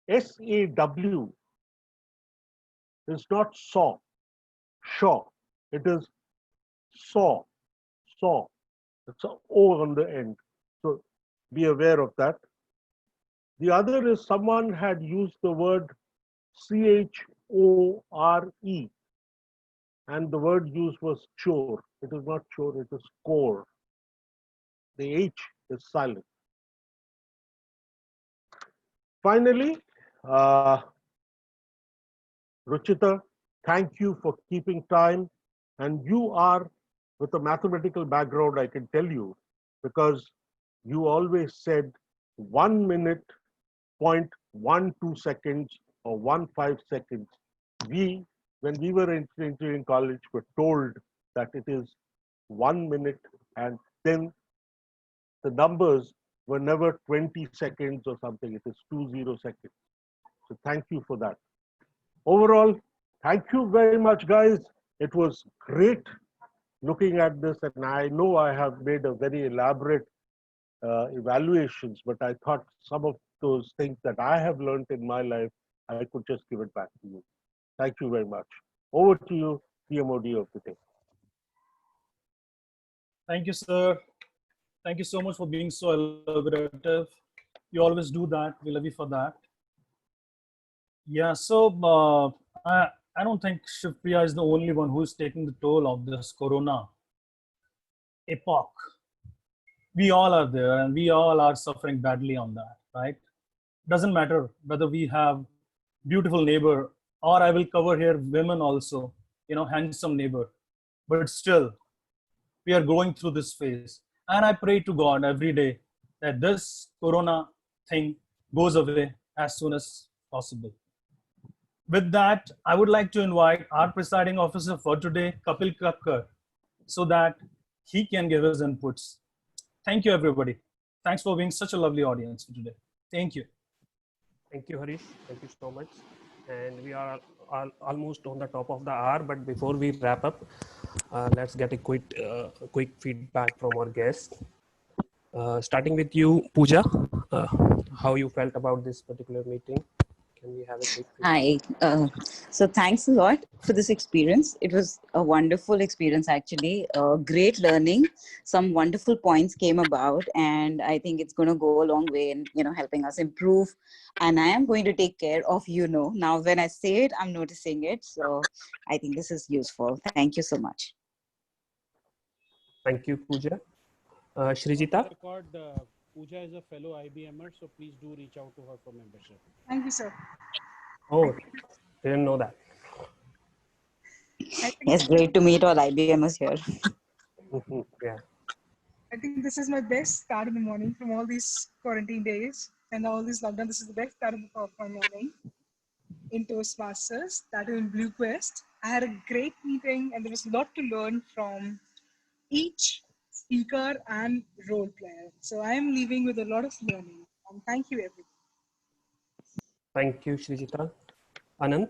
SAW is not saw, shaw. It is saw, saw. It's an O on the end. So be aware of that. The other is someone had used the word CHORE, and the word used was chore. It is not chore, it is core. The H is silent. Finally, Ruchita, thank you for keeping time. And you are, with a mathematical background, I can tell you, because you always said 1 minute, 0.12 seconds or 15 seconds. When we were in engineering college, were told that it is 1 minute, and then the numbers were never 20 seconds or something. It is 20 seconds. So thank you for that. Overall, thank you very much, guys. It was great looking at this, and I know I have made a very elaborate evaluations, but I thought some of those things that I have learned in my life, I could just give it back to you. Thank you very much. Over to you, PMOD of the day. Thank you, sir. Thank you so much for being so elaborative. You always do that. We love you for that. Yeah, so I don't think Shivpriya is the only one who is taking the toll of this corona epoch. We all are there, and we all are suffering badly on that, right? Doesn't matter whether we have beautiful neighbor, or I will cover here women also, handsome neighbor, but still we are going through this phase. And I pray to God every day that this corona thing goes away as soon as possible. With that, I would like to invite our presiding officer for today, Kapil Kakkar, so that he can give his inputs. Thank you, everybody. Thanks for being such a lovely audience for today. Thank you. Thank you, Harish. Thank you so much. And we are almost on the top of the hour, but before we wrap up, let's get a quick feedback from our guests. Starting with you, Pooja, how you felt about this particular meeting? Can we have a quick feedback? Hi. So thanks a lot for this experience. It was a wonderful experience, actually. Great learning. Some wonderful points came about, and I think it's going to go a long way in helping us improve. And I am going to take care of now. When I say it, I'm noticing it. So I think this is useful. Thank you so much. Thank you, Pooja. Shrijita. Pooja is a fellow IBMer, so please do reach out to her for membership. Thank you, sir. Oh, didn't know that. Yes, great to meet all IBMers here. Yeah. I think this is my best start in the morning from all these quarantine days and all this lockdown. This is the best start of my morning in Toastmasters, that is in Blue Quest. I had a great meeting and there was a lot to learn from each speaker and role player. So I am leaving with a lot of learning. And thank you, everyone. Thank you, Srijita. Anand?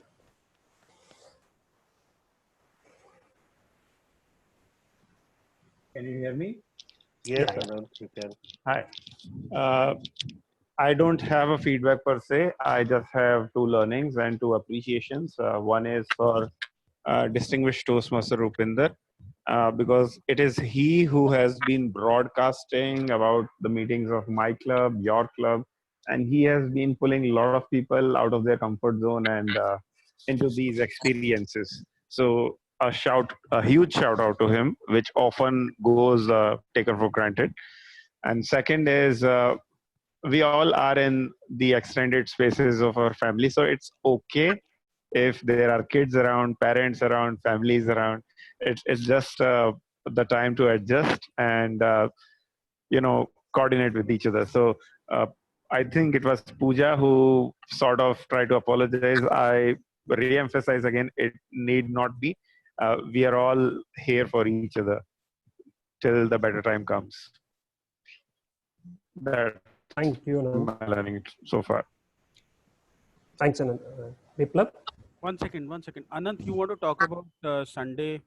Can you hear me? Yes, Yeah, yeah. Anand, you can. Hi. I don't have a feedback per se. I just have two learnings and two appreciations. One is for distinguished Toastmaster Rupinder, because it is he who has been broadcasting about the meetings of my club, your club, and he has been pulling a lot of people out of their comfort zone and into these experiences. So a huge shout out to him, which often goes taken for granted. And second is we all are in the extended spaces of our family, so it's okay if there are kids around, parents around, families around. It's just the time to adjust and coordinate with each other. So I think it was Pooja who sort of tried to apologize. I re-emphasize again, it need not be. We are all here for each other till the better time comes. That Thank you, Anand. my learning so far. Thanks, Anand. Biplab? One second. Anant, you want to talk about Sunday?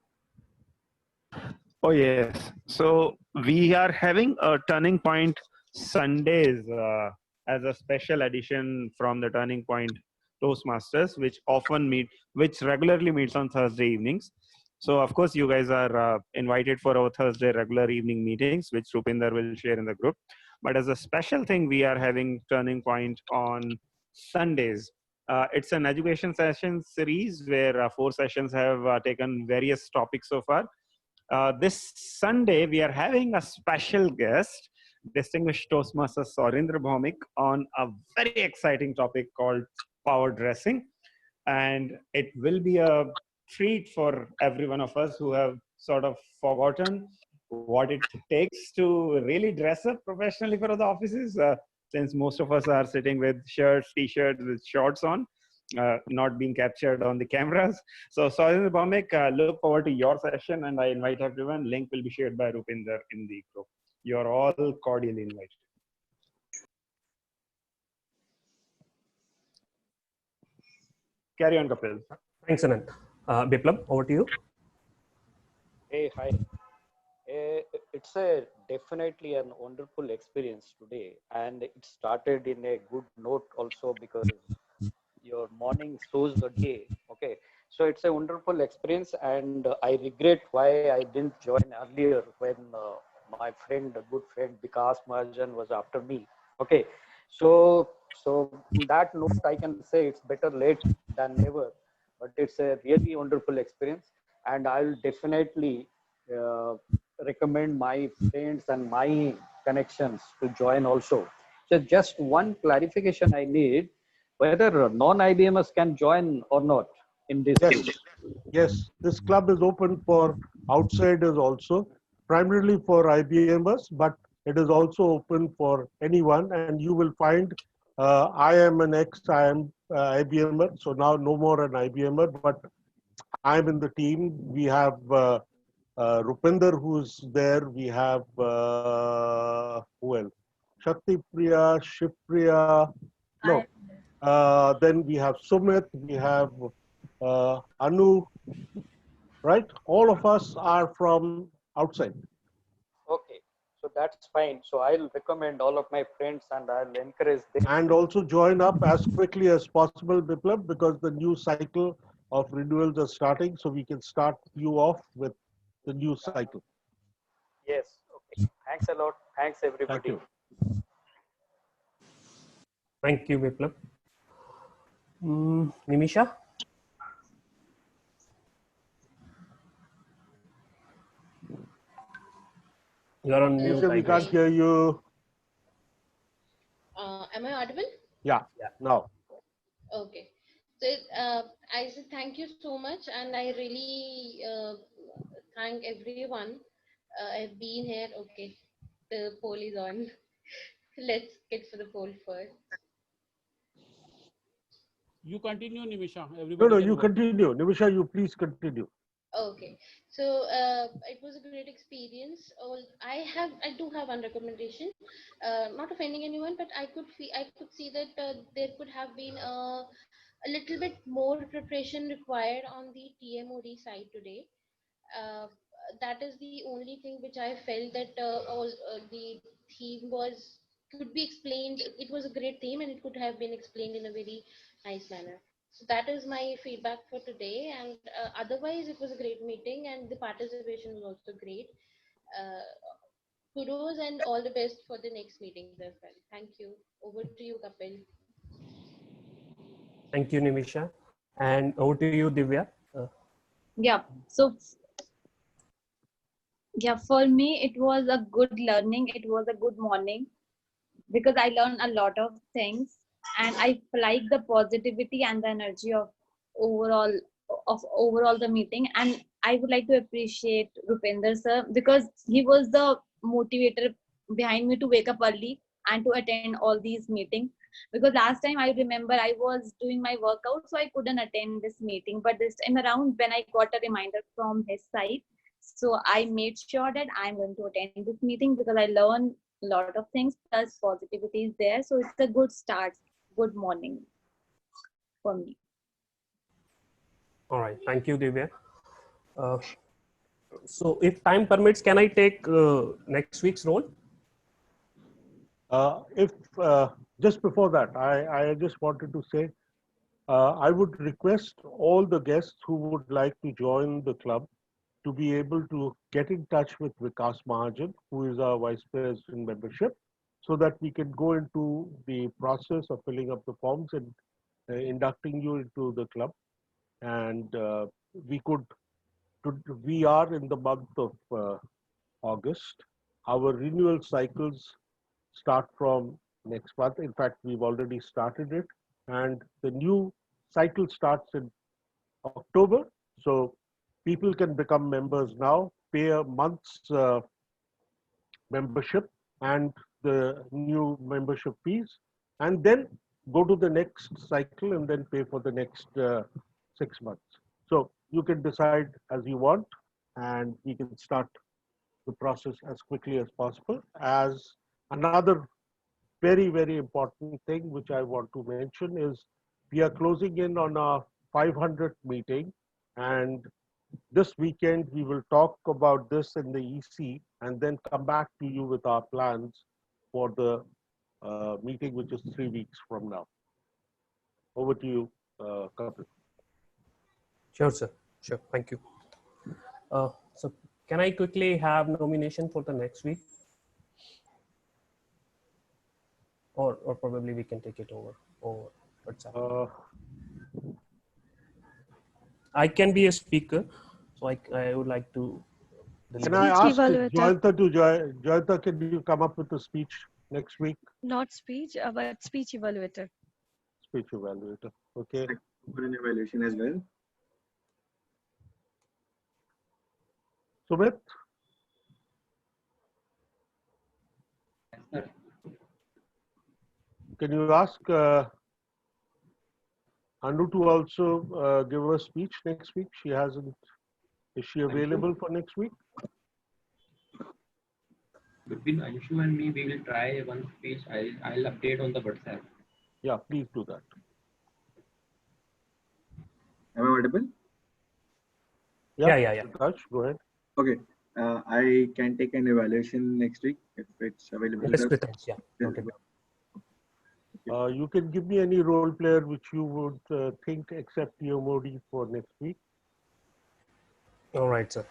Oh, yes. So we are having a Turning Point Sundays as a special edition from the Turning Point Toastmasters, which regularly meets on Thursday evenings. So, of course, you guys are invited for our Thursday regular evening meetings, which Rupinder will share in the group. But as a special thing, we are having Turning Point on Sundays. It's an education session series where 4 sessions have taken various topics so far. This Sunday, we are having a special guest, distinguished Toastmaster Saurindra Bhaumik, on a very exciting topic called power dressing. And it will be a treat for every one of us who have sort of forgotten what it takes to really dress up professionally for the offices, since most of us are sitting with shirts, t-shirts with shorts on, not being captured on the cameras. So Saurindra Bhaumik, look forward to your session, and I invite everyone. Link will be shared by Rupinder in the group. You're all cordially invited. Carry on, Kapil. Thanks, Anand. Biplab, over to you. Hey, hi. It's definitely an wonderful experience today, and it started in a good note also because your morning shows the day. Okay, so it's a wonderful experience, and I regret why I didn't join earlier when my friend, a good friend Vikas Mahajan was after me. Okay, so on that note, I can say it's better late than never, but it's a really wonderful experience, and I'll definitely recommend my friends and my connections to join also. So just one clarification I need, whether non-IBMers can join or not in this. Yes, this club is open for outsiders also, primarily for IBMers, but it is also open for anyone. And you will find I am an IBMer, so now no more an IBMer, but I'm in the team. We have Rupinder who's there. We have who else? Shakti Priya, Shivpriya. No. Then we have Sumit. We have Anu. Right? All of us are from outside. Okay, so that's fine. So I'll recommend all of my friends and I'll encourage them. And also join up as quickly as possible, Biplab, because the new cycle of renewals are starting. So we can start you off with the new cycle. Yes. Okay. Thanks a lot. Thanks everybody. Thank you. Thank you, Biplab. Nimisha? You're on mute, Nisha, we can't hear you. Yeah, now. Okay. So I said thank you so much, and I really thank everyone. I've been here. Okay, the poll is on. Let's get for the poll first. You continue, Nimisha. No, Everybody can you vote. continue. Nimisha, you please continue. Okay, so it was a great experience. I do have one recommendation, not offending anyone, but I could see that there could have been a little bit more preparation required on the TMOD side today. Uh, that is the only thing which I felt that the theme was could be explained. It was a great theme and it could have been explained in a very nice manner. So that is my feedback for today. And otherwise, it was a great meeting and the participation was also great. Uh, Kudos and all the best for the next meetings as well. Thank you. Over to you, Kapil. Thank you, Nimisha. And over to you, Divya. Yeah. So yeah, for me, it was a good learning. It was a good morning because I learned a lot of things and I like the positivity and the energy of overall the meeting. And I would like to appreciate Rupinder sir because he was the motivator behind me to wake up early and to attend all these meetings. Because last time I remember I was doing my workout, so I couldn't attend this meeting. But this time around, when I got a reminder from his side, so I made sure that I'm going to attend this meeting because I learned a lot of things plus positivity is there. So it's a good start, good morning for me. All right. Thank you, Divya. So if time permits, can I take next week's role? Just before that, I just wanted to say, I would request all the guests who would like to join the club to be able to get in touch with Vikas Mahajan, who is our Vice President membership, so that we can go into the process of filling up the forms and inducting you into the club. And we are in the month of August. Our renewal cycles start from next month. In fact, we've already started it. And the new cycle starts in October. So people can become members now, pay a month's membership and the new membership fees, and then go to the next cycle and then pay for the next 6 months. So you can decide as you want, and we can start the process as quickly as possible. As another very, very important thing which I want to mention is we are closing in on our 500th meeting, and this weekend we will talk about this in the EC and then come back to you with our plans for the meeting, which is 3 weeks from now. Over to you, Kapil. Sure, sir. Sure. Thank you. So can I quickly have nomination for the next week? Or probably we can take it over WhatsApp. I can be a speaker, so I would like to. Can I ask Joyita, can you come up with a speech next week? Not speech, but speech evaluator. Speech evaluator. Okay. For an evaluation as well. Sumit? Can you ask Anu to also give a speech next week? She hasn't. Is she available for next week? Between Anshu and me, we will try one speech. I'll update on the WhatsApp. Yeah, please do that. Am I audible? Yeah. Prakash, go ahead. Okay. I can take an evaluation next week if it's available. Yes, Prakash, yeah. Okay. You can give me any role player which you would think except TMOD for next week. All right, sir.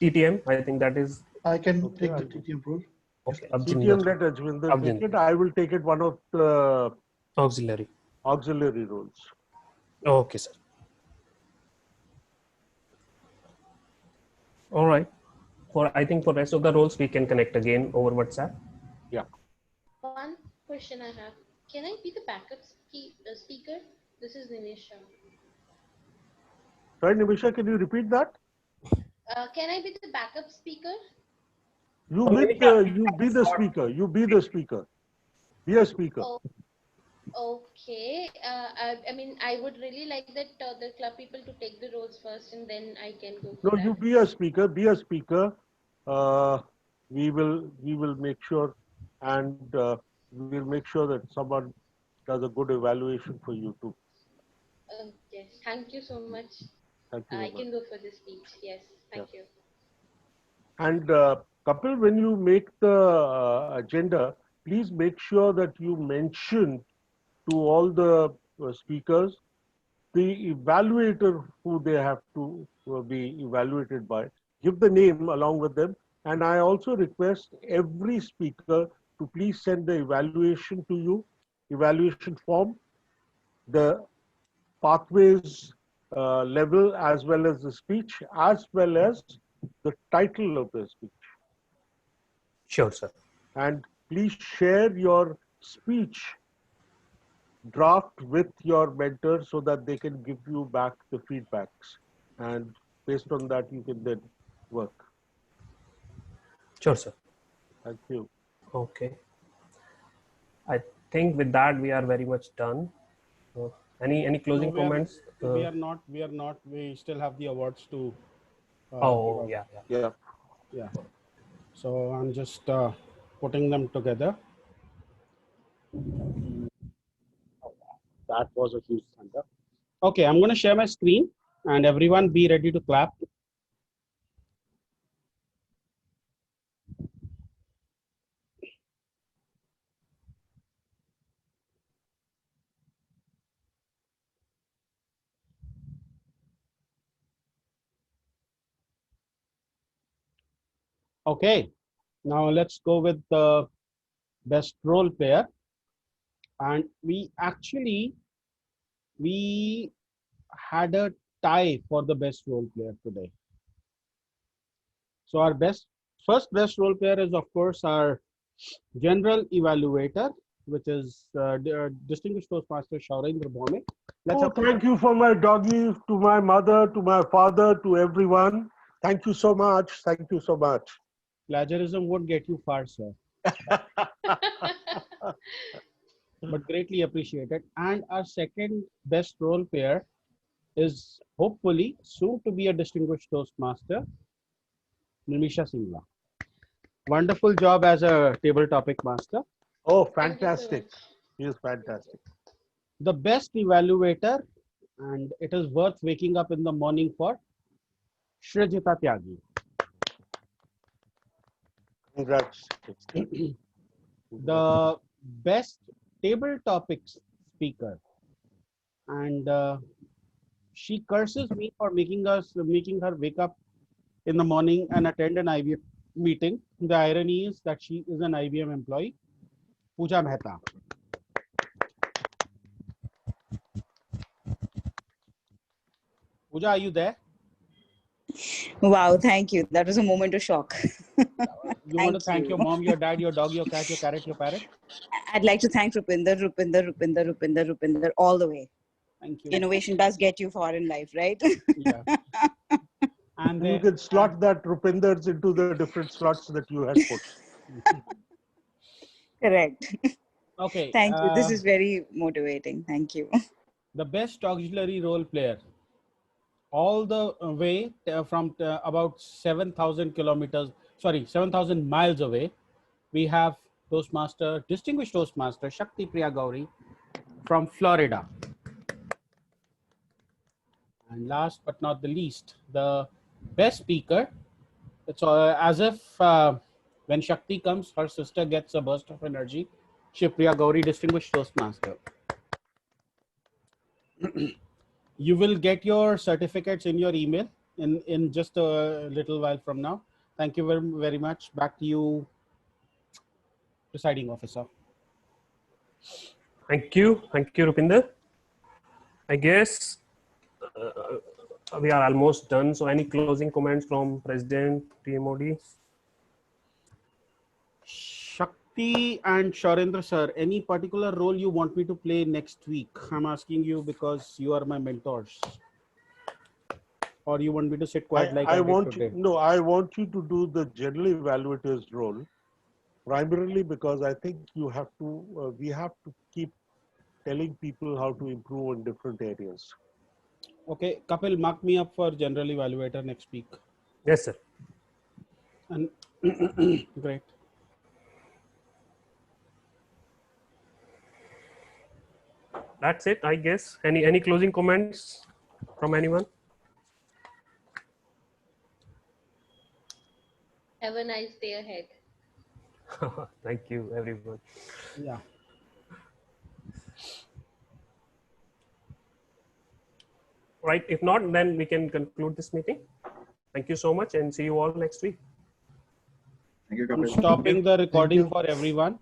TTM, I think that is. I can take the TTM role. Okay. TTM, let Ajvinder take it. I will take it one of the auxiliary roles. Okay, sir. All right. I think for rest of the roles we can connect again over WhatsApp. Yeah. One question I have. Can I be the backup speaker? This is Nimisha. Sorry, Nimisha, can you repeat that? Can I be the backup speaker? You be the speaker. You be the speaker. Be a speaker. Oh, okay. I mean, I would really like that the club people to take the roles first, and then I can go for No, that. you be a speaker. Be a speaker. We will make sure, and we'll make sure that someone does a good evaluation for you too. Okay. Thank you so much. Thank you I very much. can go for the speech. Yes. Thank you. And Kapil, when you make the agenda, please make sure that you mention to all the speakers the evaluator who they have to be evaluated by. Give the name along with them. And I also request every speaker to please send the evaluation to you, evaluation form, the pathways level, as well as the speech, as well as the title of the speech. Sure, sir. And please share your speech draft with your mentor so that they can give you back the feedbacks. And based on that, you can then work. Sure, sir. Thank you. Okay. I think with that, we are very much done. Any closing comments? We are not. We still have the awards to. Oh, yeah. Yeah. So I'm just putting them together. That was a huge thunder. Okay, I'm going to share my screen and everyone be ready to clap. Okay, now let's go with the best role player. And we had a tie for the best role player today. So our first best role player is, of course, our general evaluator, which is Distinguished Toastmaster Shaurendra Bhome. Thank you for my doggy, to my mother, to my father, to everyone. Thank you so much. Thank you so much. Plagiarism won't get you far, sir. But greatly appreciated. And our second best role player is hopefully soon to be a Distinguished Toastmaster, Nimisha Singla. Wonderful job as a table topic master. Oh, fantastic. He is fantastic. The best evaluator, and it is worth waking up in the morning for, Shrejita Tyagi. Congrats. The best table topics speaker, and she curses me for making her wake up in the morning and attend an IBM meeting. The irony is that she is an IBM employee, Pooja Mehta. Pooja, are you there? Wow, thank you. That was a moment of shock. You want to thank your mom, your dad, your dog, your cat, your carrot, your parrot? I'd like to thank Rupinder all the way. Thank you. Innovation does get you far in life, right? Yeah. And you can slot that Rupinders into the different slots that you had put. Correct. Okay. Thank you. This is very motivating. Thank you. The best auxiliary role player, all the way from about 7,000 miles away, we have Distinguished Toastmaster Shakti Priya Gauri from Florida. And last but not the least, the best speaker. It's as if when Shakti comes, her sister gets a burst of energy. Shipriya Gauri, Distinguished Toastmaster. You will get your certificates in your email in just a little while from now. Thank you very, very much. Back to you, Presiding Officer. Thank you, Rupinder. I guess we are almost done. So any closing comments from President TMOD? Shruti and Sharendra sir, any particular role you want me to play next week? I'm asking you because you are my mentors. Or you want me to sit quiet like I did today? I want you to do the general evaluator's role, primarily because I think you have to, we have to keep telling people how to improve in different areas. Okay, Kapil, mark me up for general evaluator next week. Yes, sir. And great. That's it, I guess. Any closing comments from anyone? Have a nice day ahead. Thank you, everyone. Yeah. Right. If not, then we can conclude this meeting. Thank you so much and see you all next week. Thank you, I'm Kapil. stopping the recording for everyone.